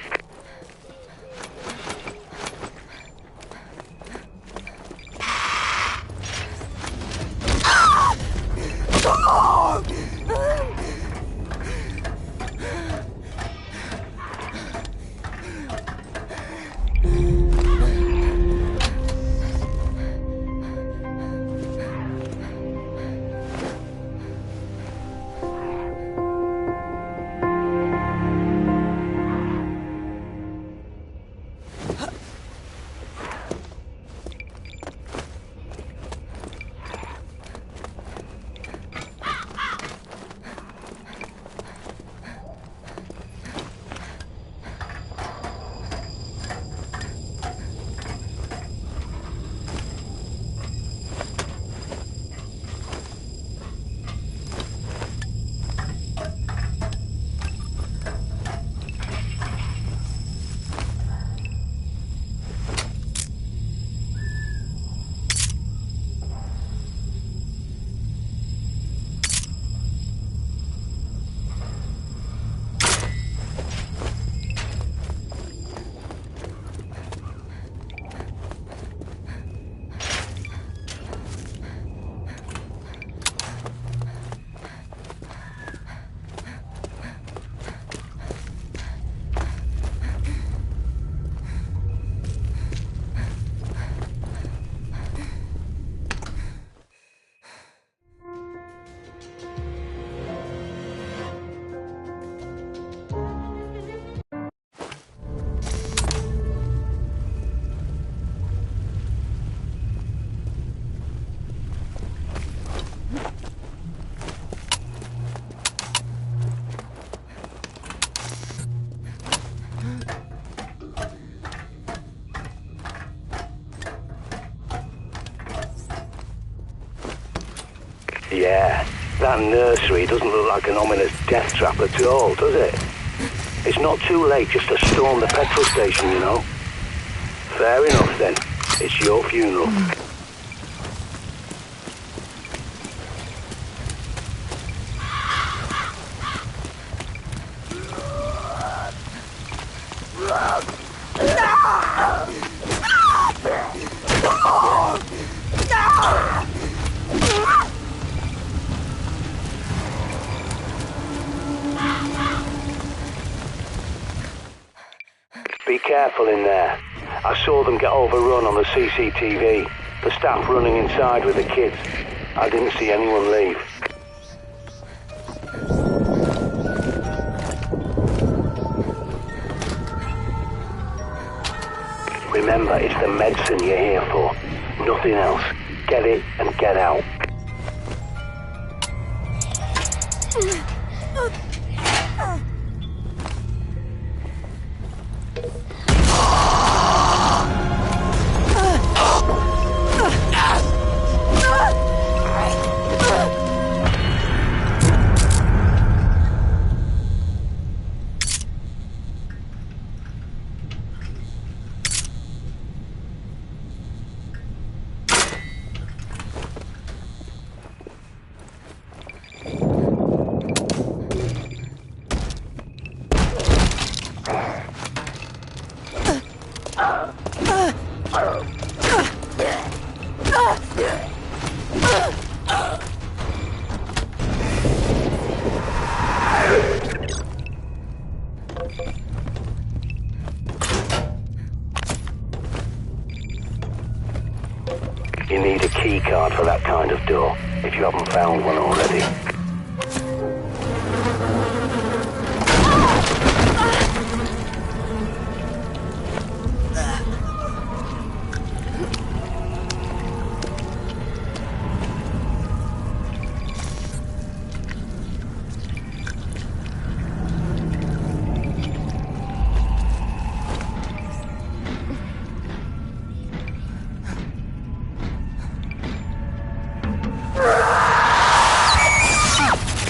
Yeah, that nursery doesn't look like an ominous death trap at all, does it? It's not too late just to storm the petrol station, you know. Fair enough then. It's your funeral. Be careful in there. I saw them get overrun on the CCTV. The staff running inside with the kids. I didn't see anyone leave. Remember, it's the medicine you're here for. Nothing else. Get it and get out. You need a key card for that kind of door, if you haven't found one already.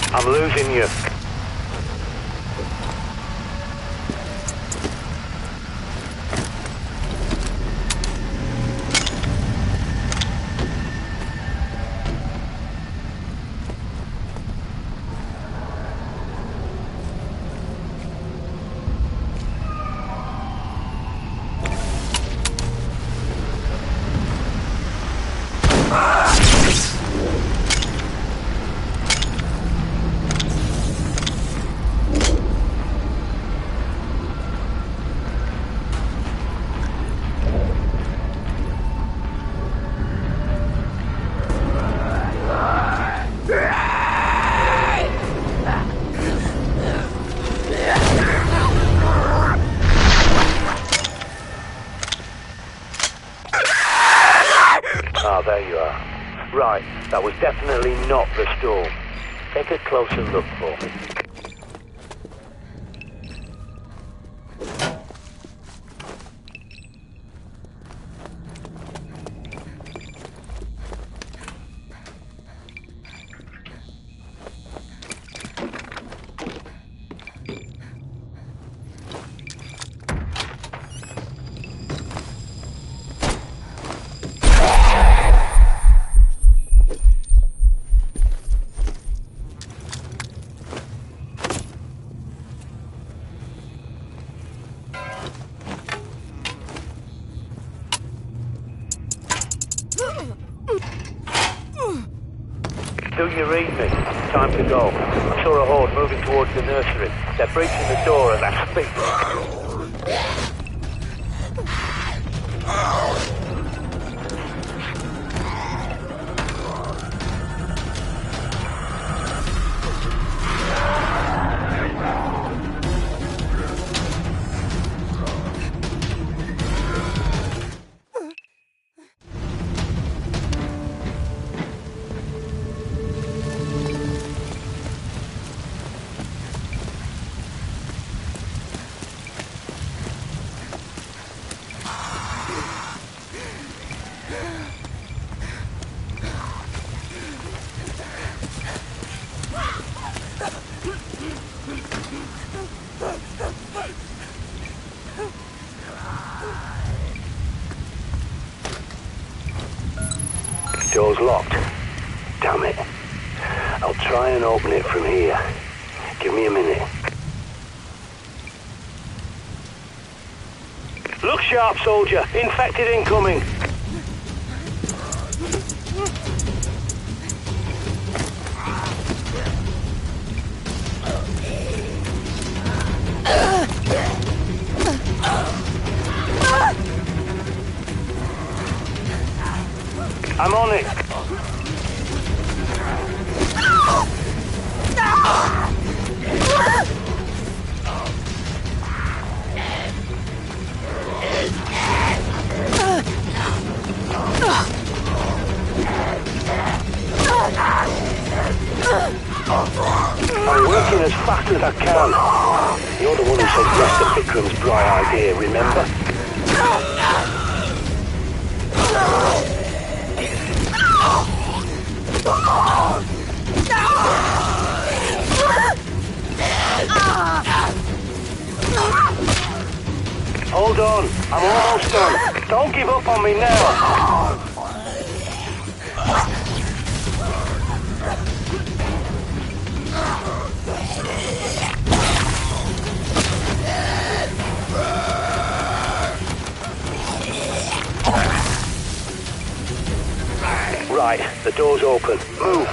I'm losing you. Ah, there you are. Right, that was definitely not the storm. Take a closer look for me. Do you read me? Time to go. I saw a horde moving towards the nursery. They're breaching the door as I speak. Door's locked. Damn it. I'll try and open it from here. Give me a minute. Look sharp, soldier. Infected incoming. I'm on it. I'm working as fast as I can. You're the one who suggested Vikram's bright idea, remember? Hold on, I'm almost done. Don't give up on me now. Right, the door's open. Move.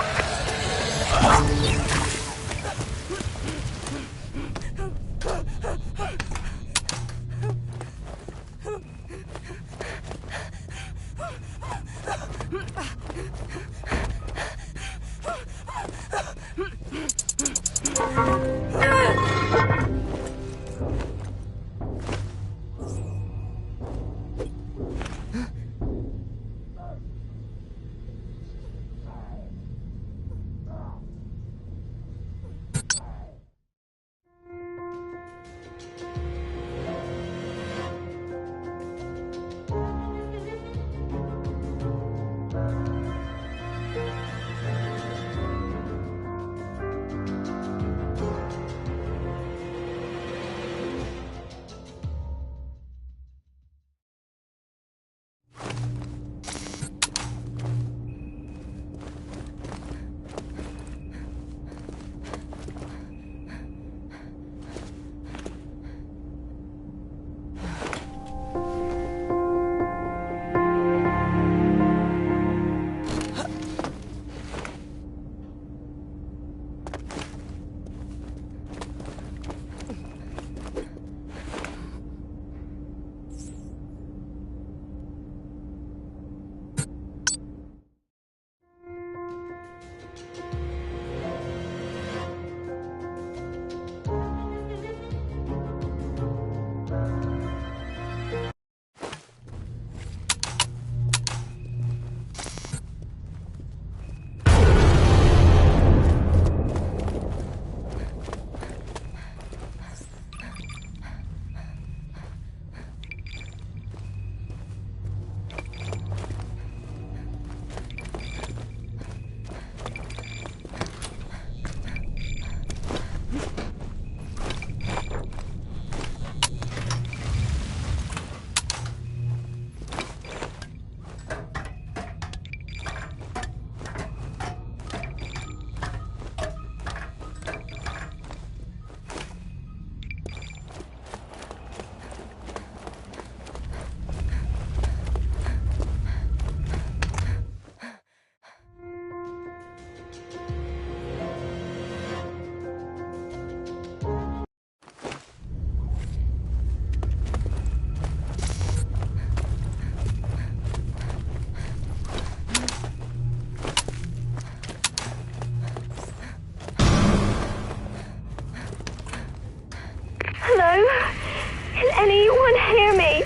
anyone hear me?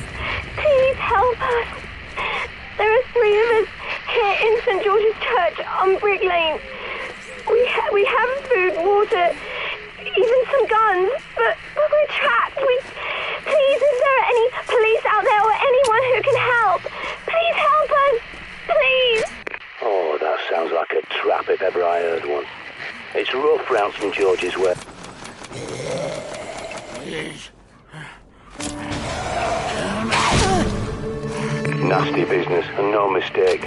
Please help us. There are 3 of us here in St. George's Church on Brick Lane. We have food, water, even some guns, but we're trapped. Please, is there any police out there or anyone who can help? Please help us. Please. Oh, that sounds like a trap if ever I heard one. It's rough round St. George's way. Nasty business, and no mistake.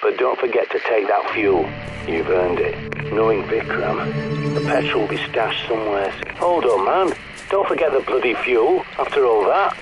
But don't forget to take that fuel. You've earned it. Knowing Vikram, the petrol will be stashed somewhere. Hold on, man. Don't forget the bloody fuel, after all that.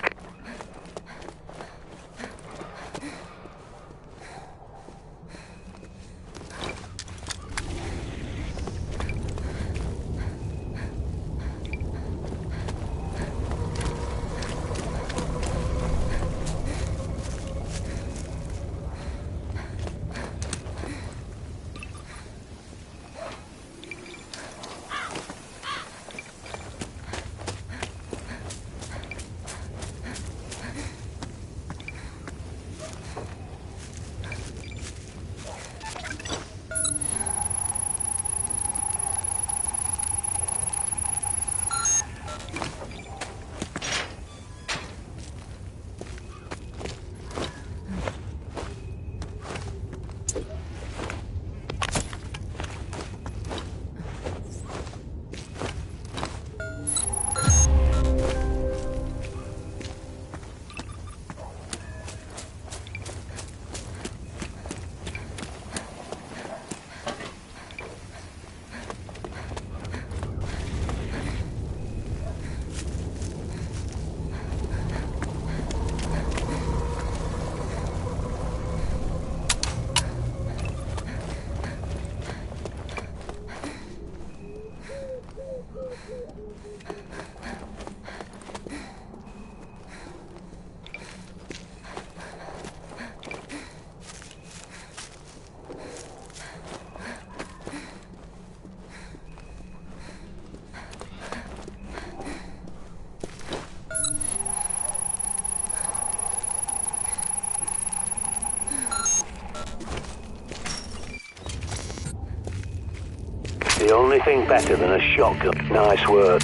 The only thing better than a shotgun. Nice work.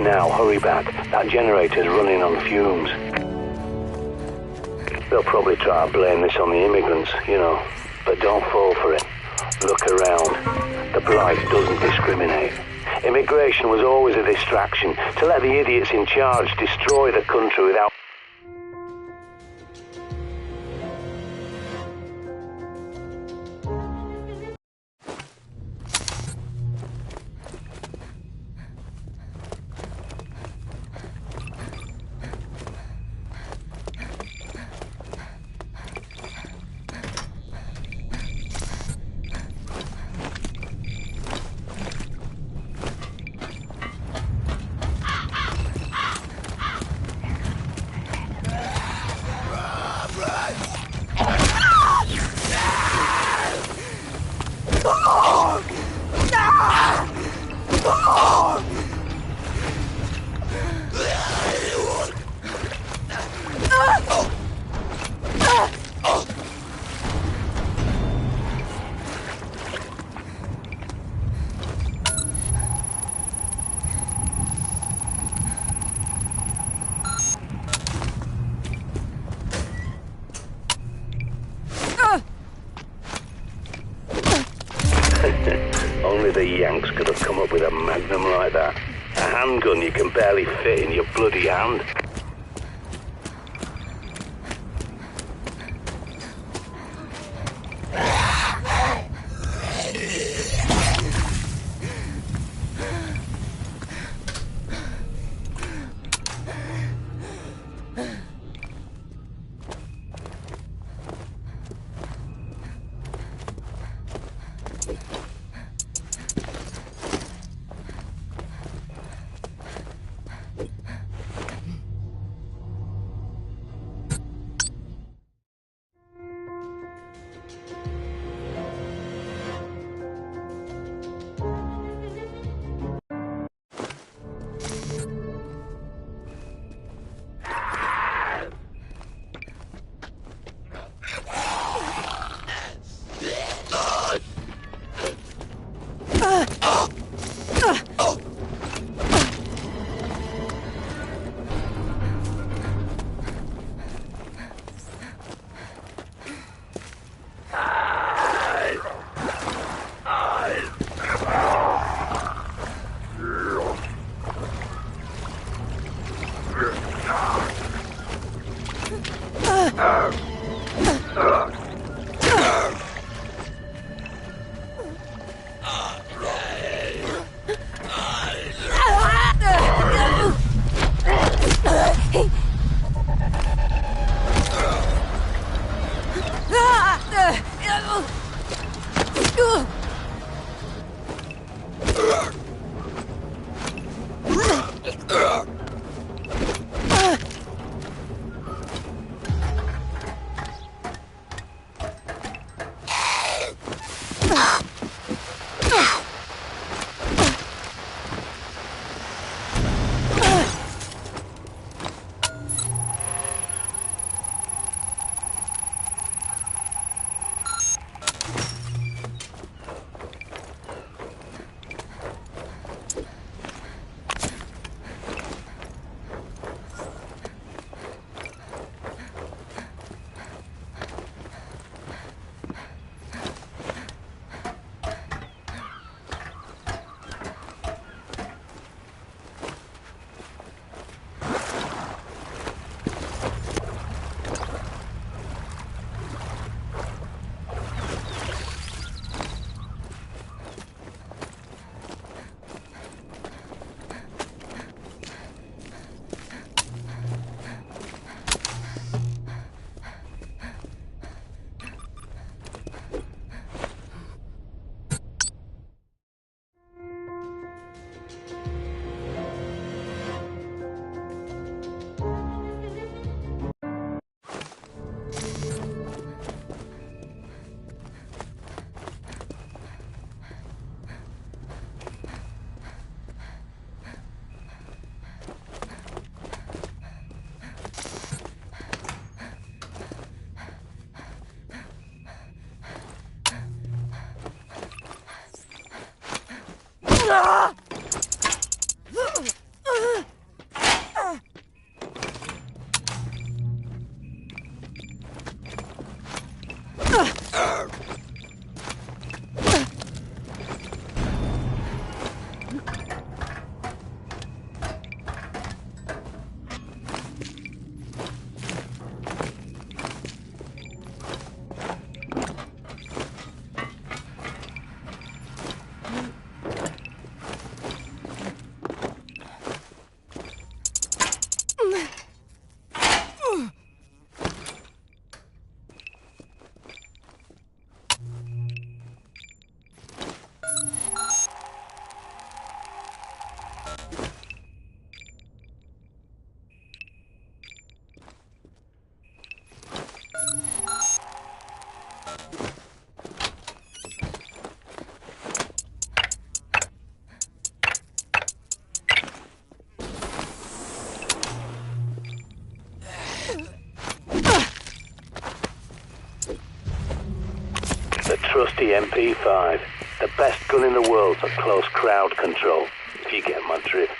Now, hurry back. That generator's running on fumes. They'll probably try to blame this on the immigrants, you know. But don't fall for it. Look around. The Blight doesn't discriminate. Immigration was always a distraction, to let the idiots in charge destroy the country without... Only the Yanks could have come up with a magnum like that. A handgun you can barely fit in your bloody hand. The trusty MP5. The best gun in the world for close crowd control, if you get my drift.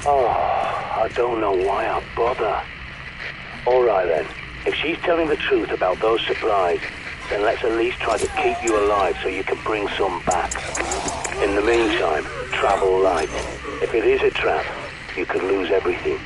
Oh, I don't know why I bother. Alright then, if she's telling the truth about those supplies, then let's at least try to keep you alive so you can bring some back. In the meantime, travel light. If it is a trap, you could lose everything.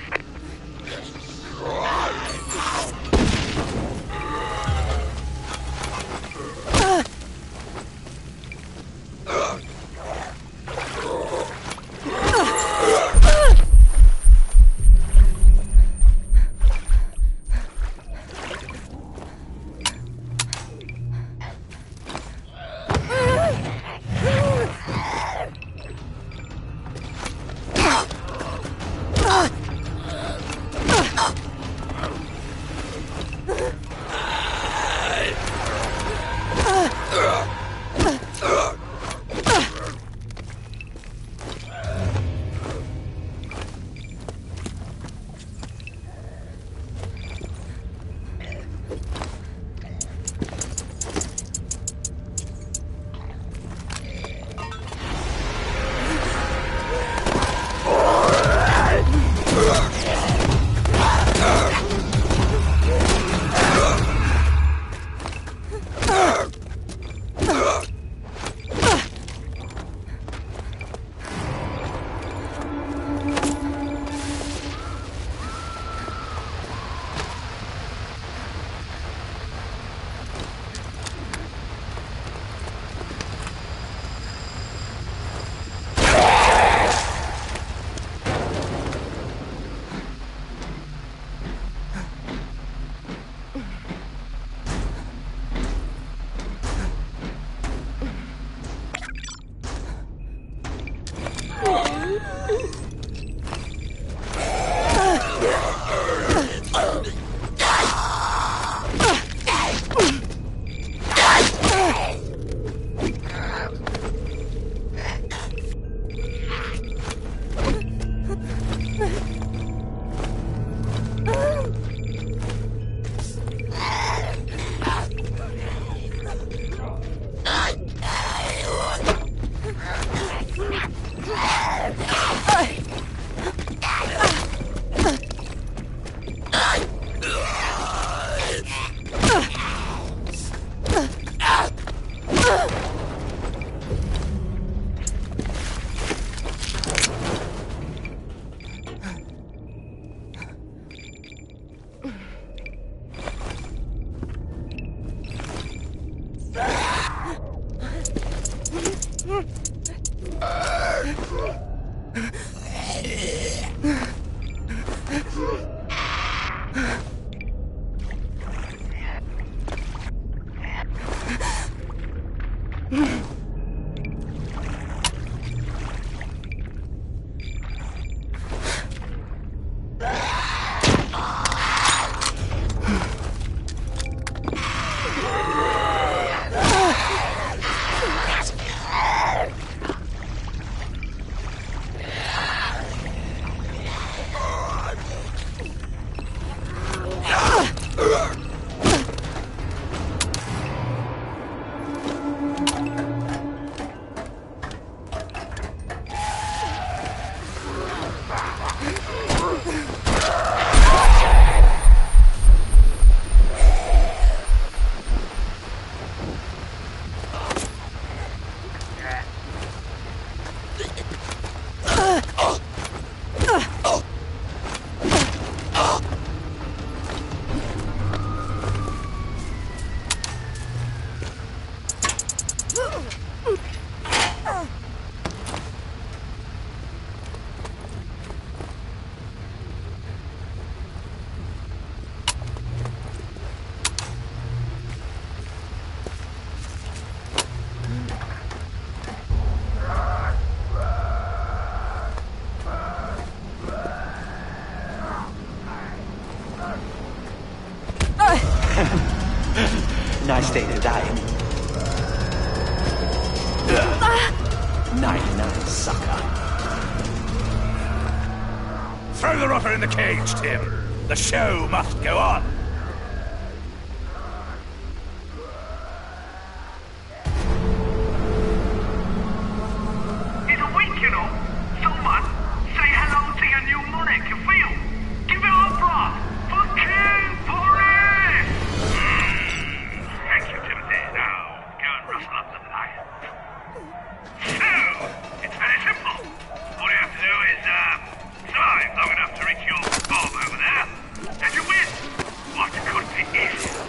Nice day to die in. 99, sucker. Throw the rocker in the cage, Tim. The show must go on. It's a week, you know. Someone say hello to your new monarch, you feel? Give it up, brah. For King Boris! Thank you, Timothy. Now, go and rustle up the lion. So, it's very simple. All you have to do is, survive long enough to reach your bomb over there, and you win. What could be easier?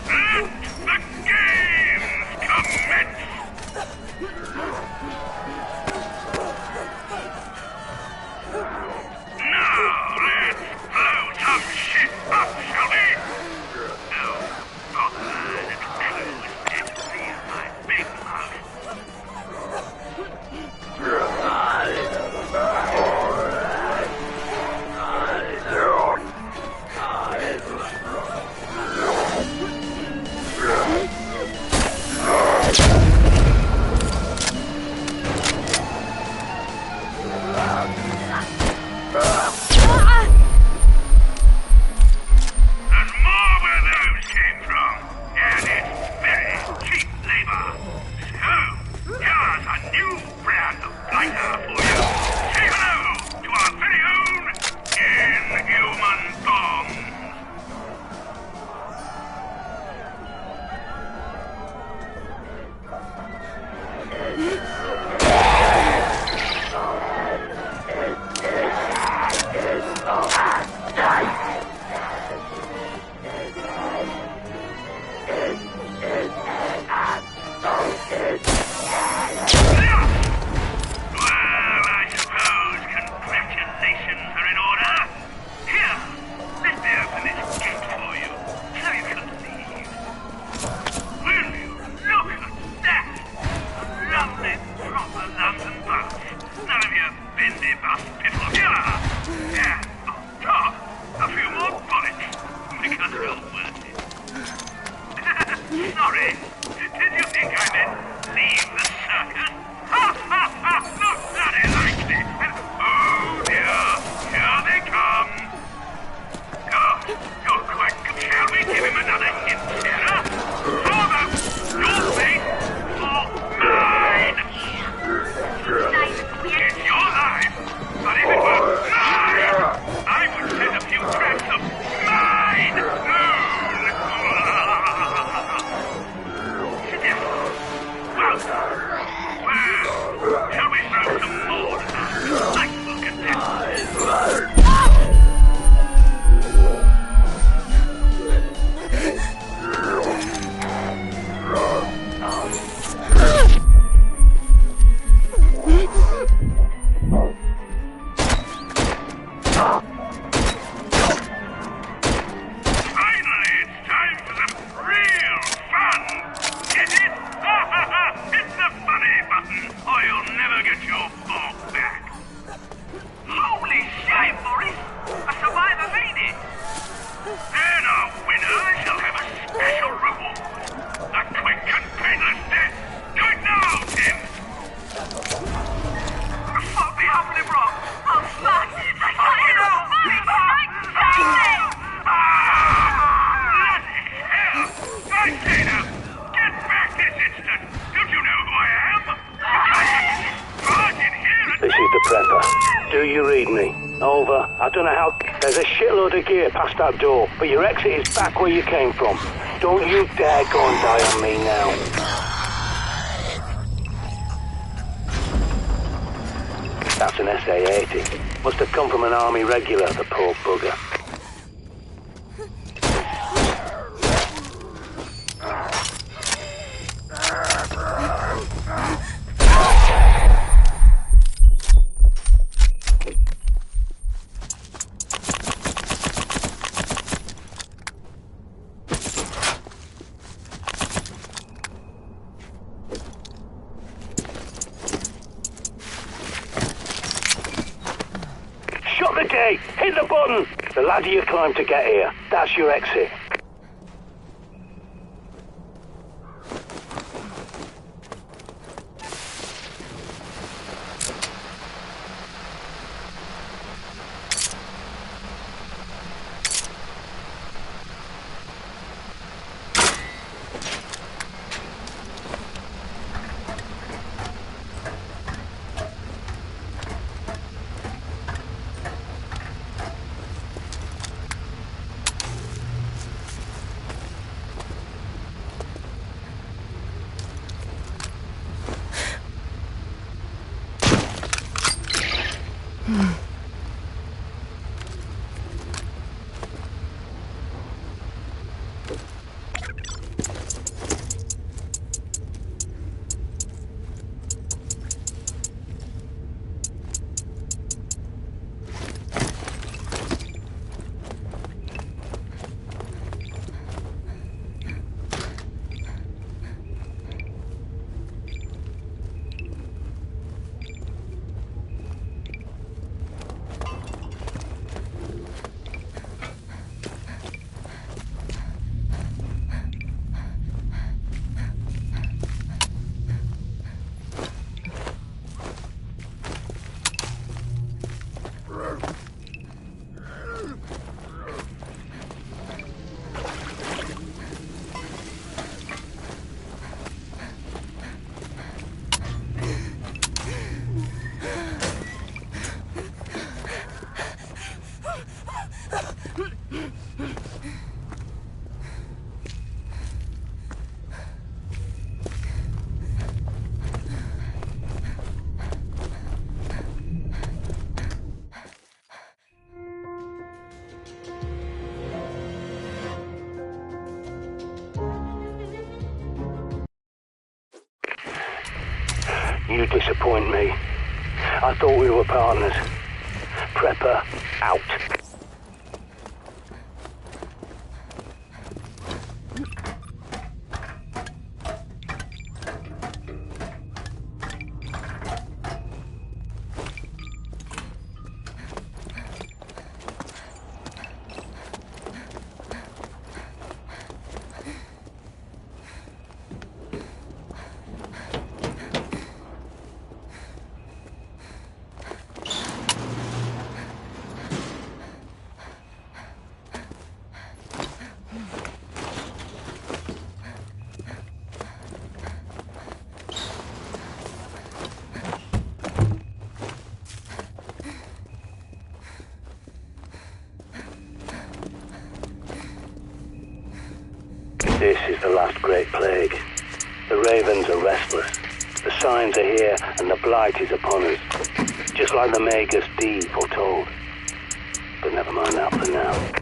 And the games commence! Now, let's blow some shit up, shall we? Oh, bother, little clothes did feel my big mouth. And more where those came from, and it's very cheap labor. So, here's a new brand of blighter for you. Say hello to our very own Inhuman Bombs. Well, I suppose congratulations are in order. Here, let me open this gate for you, so you can leave. Will you look at that? A lovely, proper London bus. None of your bendy bus piffle here. And on top, a few more bullets, because they're all worth it. Sorry, did you think I meant leave the circus? Ha ha ha! Not very likely. And oh dear, here they come. God, you're quite good. Shall we give him another hint, Sarah? How about your face or mine? It's your life, but if it were mine, I would send a few tracks of mine. Do you read me? Over. I don't know how... There's a shitload of gear past that door, but your exit is back where you came from. Don't you dare go and die on me now. That's an SA-80. Must have come from an army regular, the poor bugger. Hit the button! The ladder you climbed to get here. That's your exit. You disappoint me. I thought we were partners. Prepper, out. This is the last great plague. The ravens are restless. The signs are here, and the blight is upon us. Just like the Magus D foretold. But never mind that for now.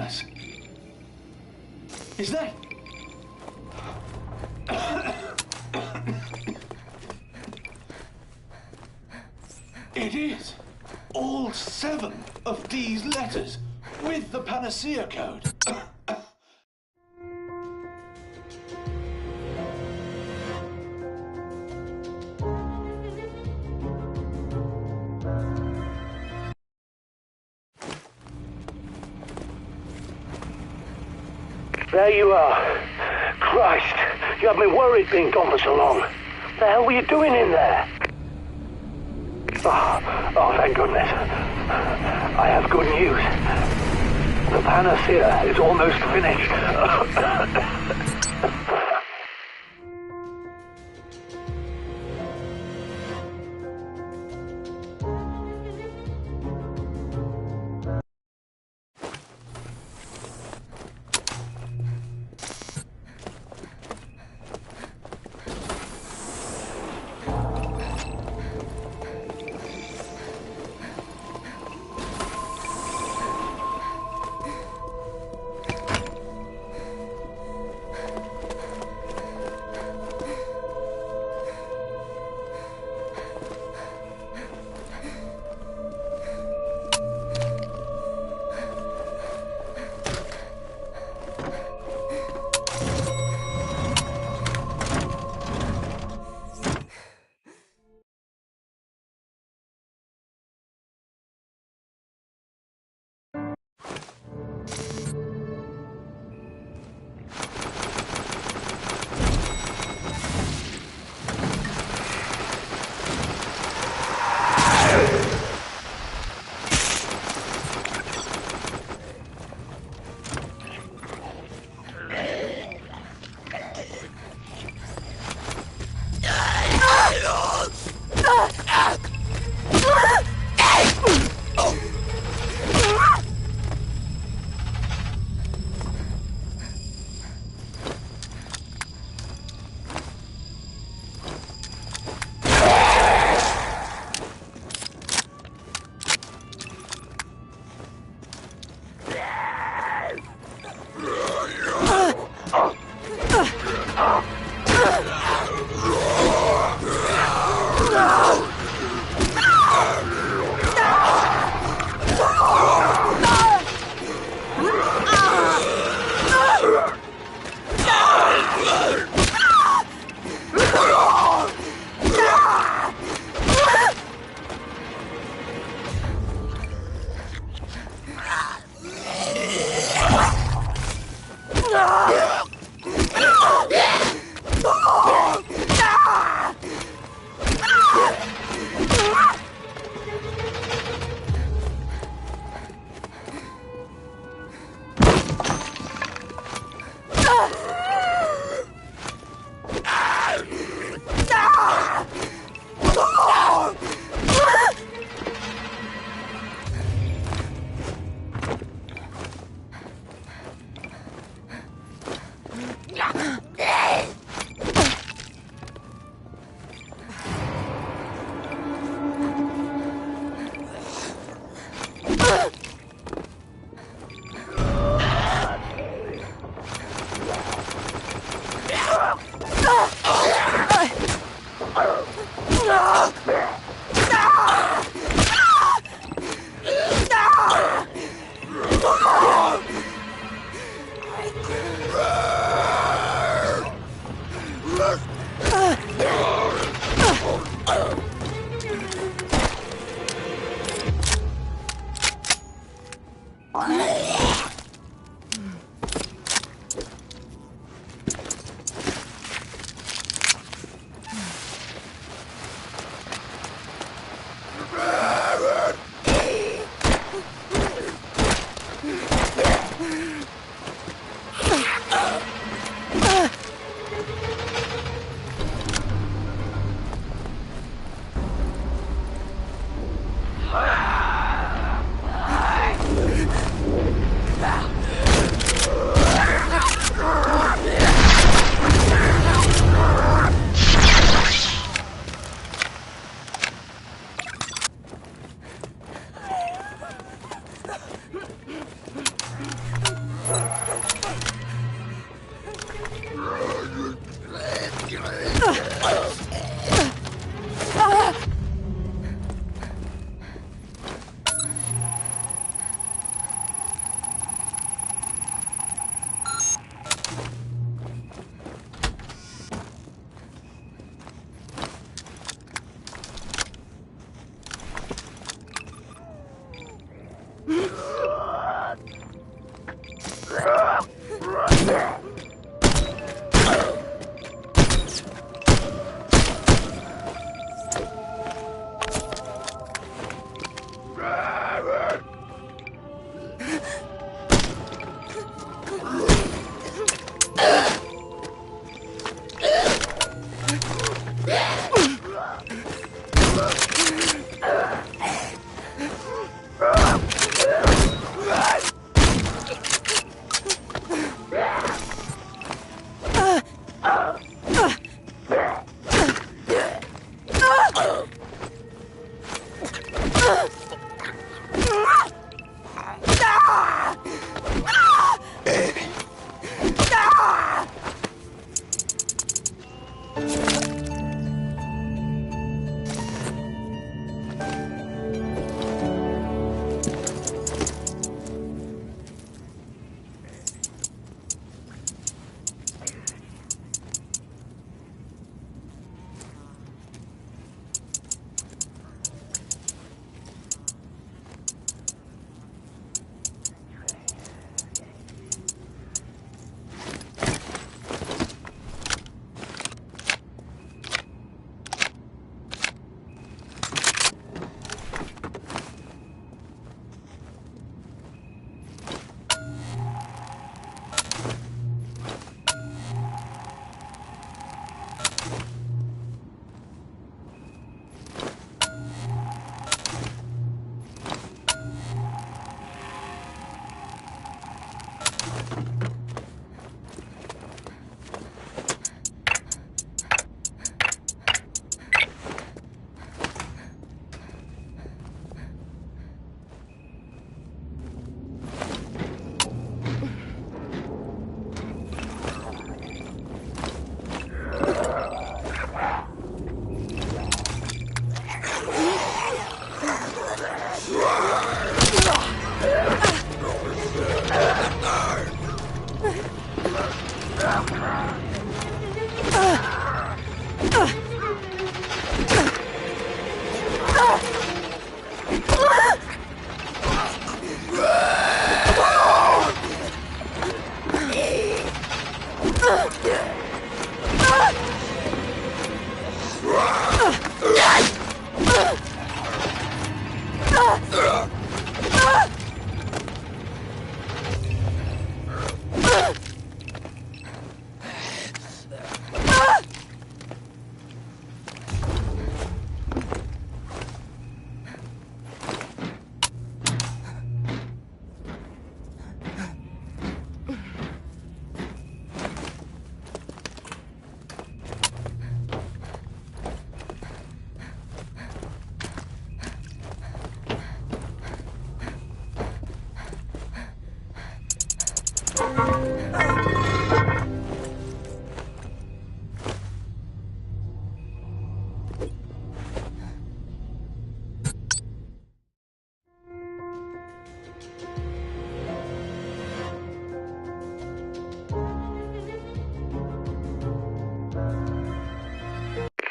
goodness. Is that... It is! All 7 of D's letters, with the panacea code. There you are. Christ, you have me worried being gone for so long. The hell were you doing in there? Oh, thank goodness. I have good news. The panacea is almost finished.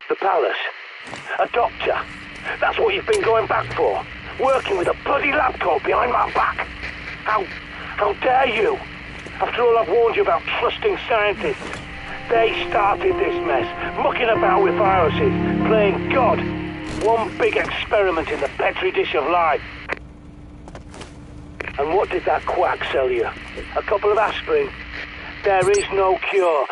The palace. A doctor. That's what you've been going back for. Working with a bloody lab coat behind my back. How dare you? After all I've warned you about trusting scientists. They started this mess, mucking about with viruses, playing God. One big experiment in the petri dish of life. And what did that quack sell you? A couple of aspirin? There is no cure.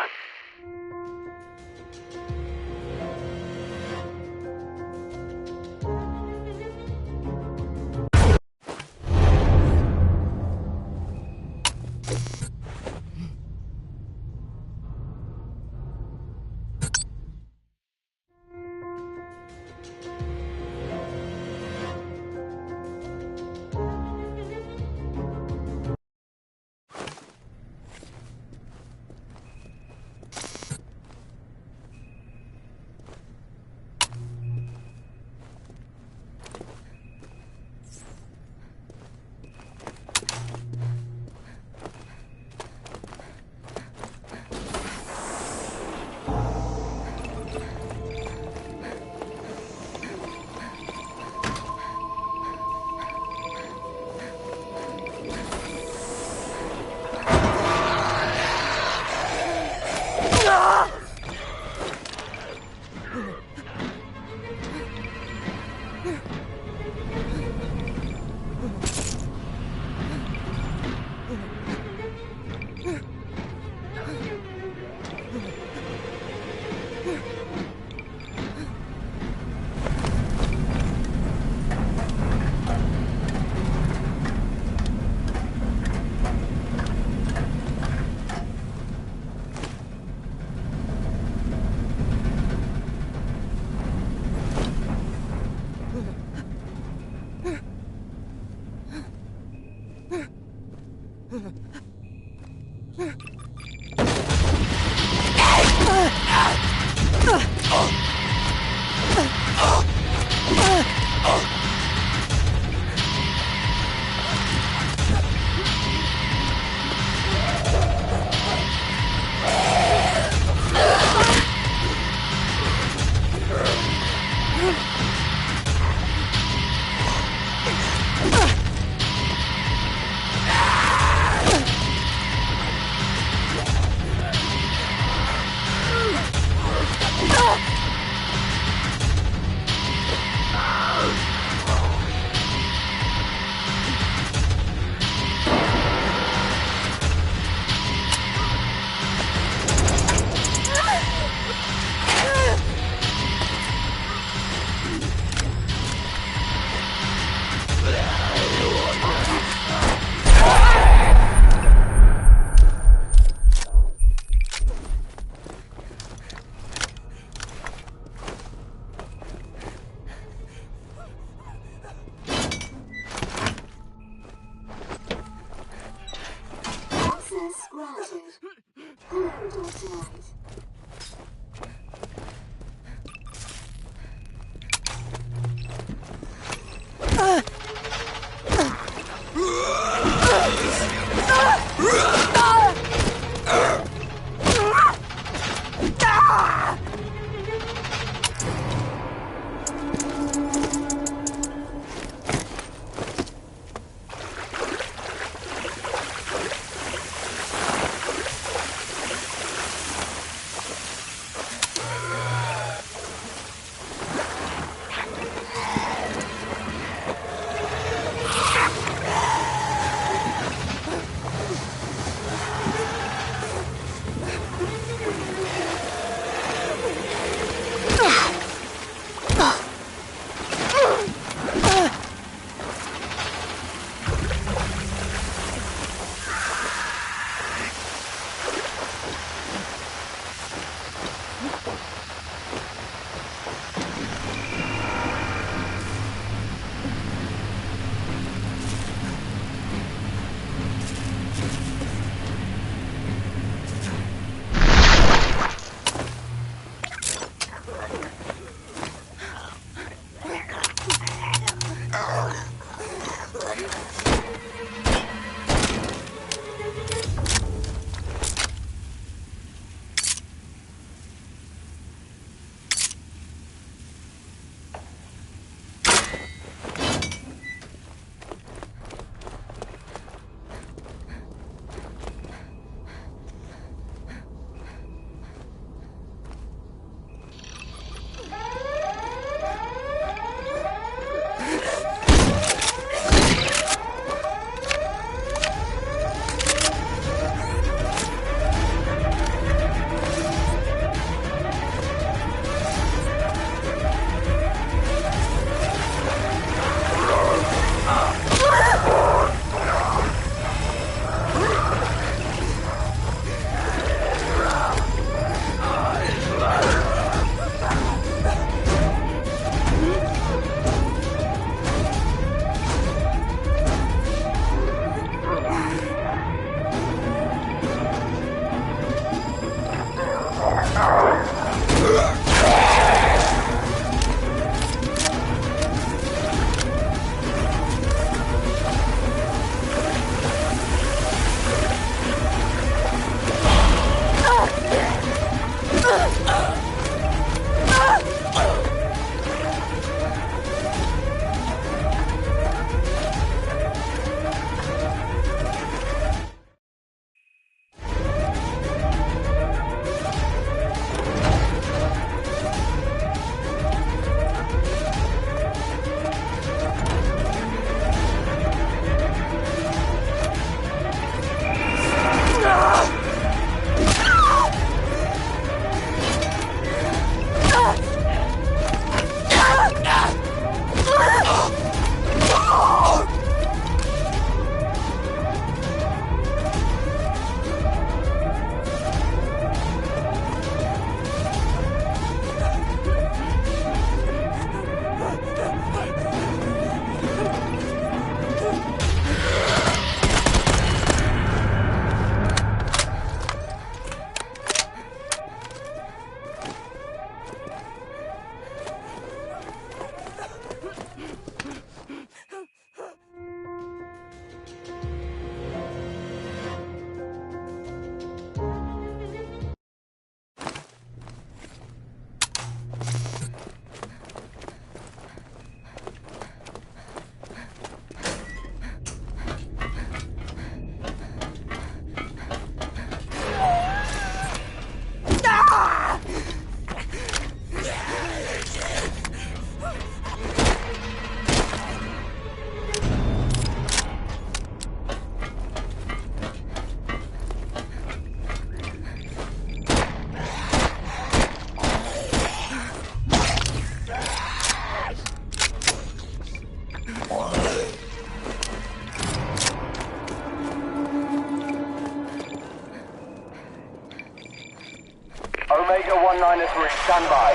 Omega 193, stand by.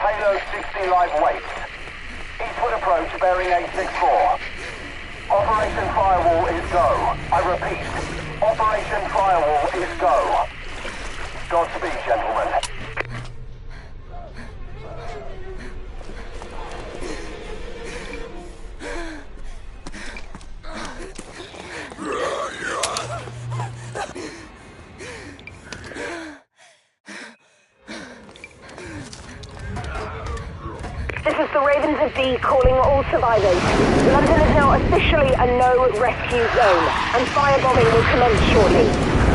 Payload 60 live waits. Eastward approach bearing 864. Operation Firewall is go. I repeat, Operation Firewall is go. Godspeed, gentlemen. This is the Ravens of D calling all survivors. London is now officially a no-rescue zone, and firebombing will commence shortly.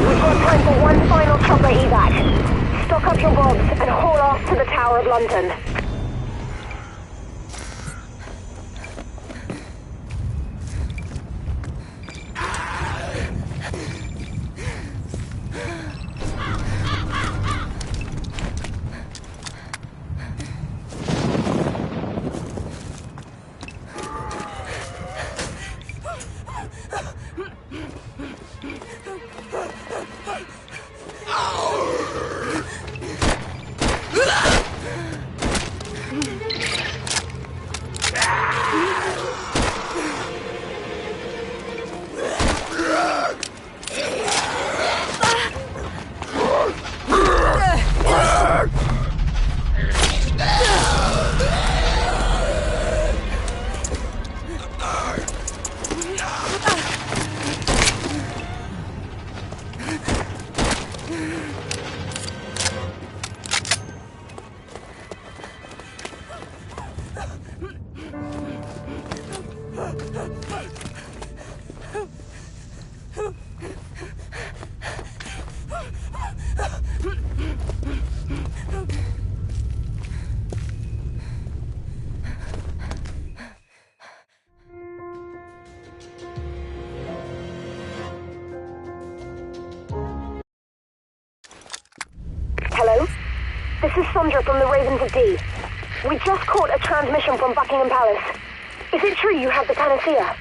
We've got time for one final chopper evac. Stock up your bobs and haul off to the Tower of London. Hello? This is Sandra from the Ravens of D. We just caught a transmission from Buckingham Palace. Is it true you have the panacea?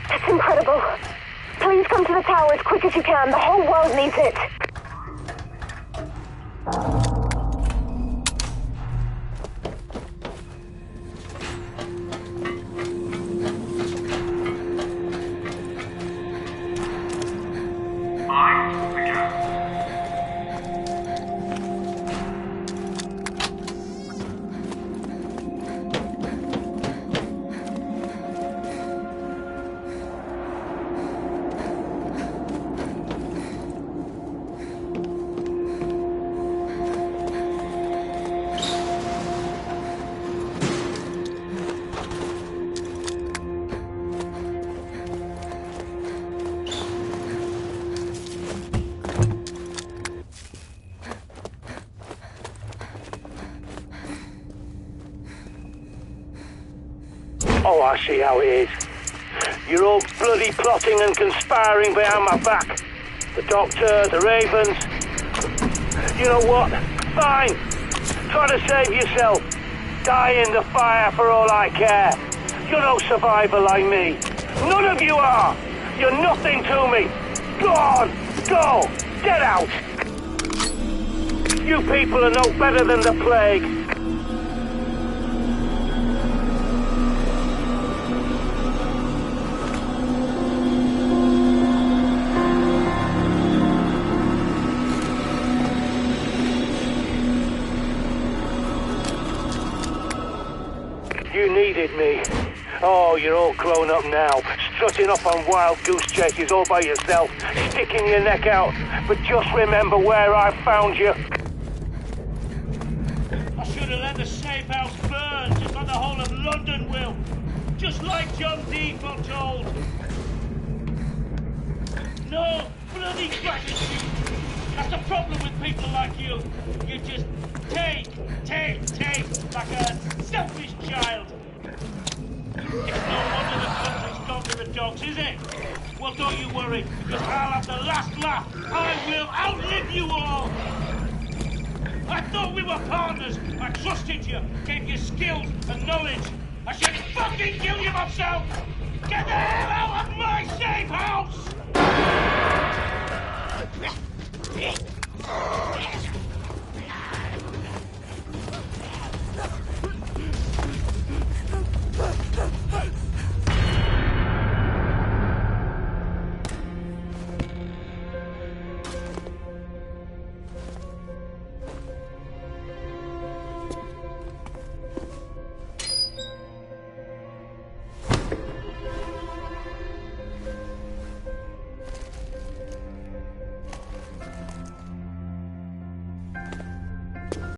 That's incredible. Please come to the tower as quick as you can. The whole world needs it. Oh, I see how it is. You're all bloody plotting and conspiring behind my back. The Doctor, the Ravens. You know what? Fine. Try to save yourself. Die in the fire for all I care. You're no survivor like me. None of you are. You're nothing to me. Go on. Go. Get out. You people are no better than the plague. You needed me. Oh, you're all grown up now, strutting off on wild goose chases all by yourself, sticking your neck out. But just remember where I found you. I should have let the safe house burn, just like the whole of London will. Just like John D foretold. No bloody gratitude. That's the problem with people like you. You just take, like a selfish child. It's no wonder the country's gone to the dogs, is it? Well, don't you worry, because I'll have the last laugh. I will outlive you all. I thought we were partners. I trusted you, gave you skills and knowledge. I should fucking kill you myself. Get the hell out of my safe house!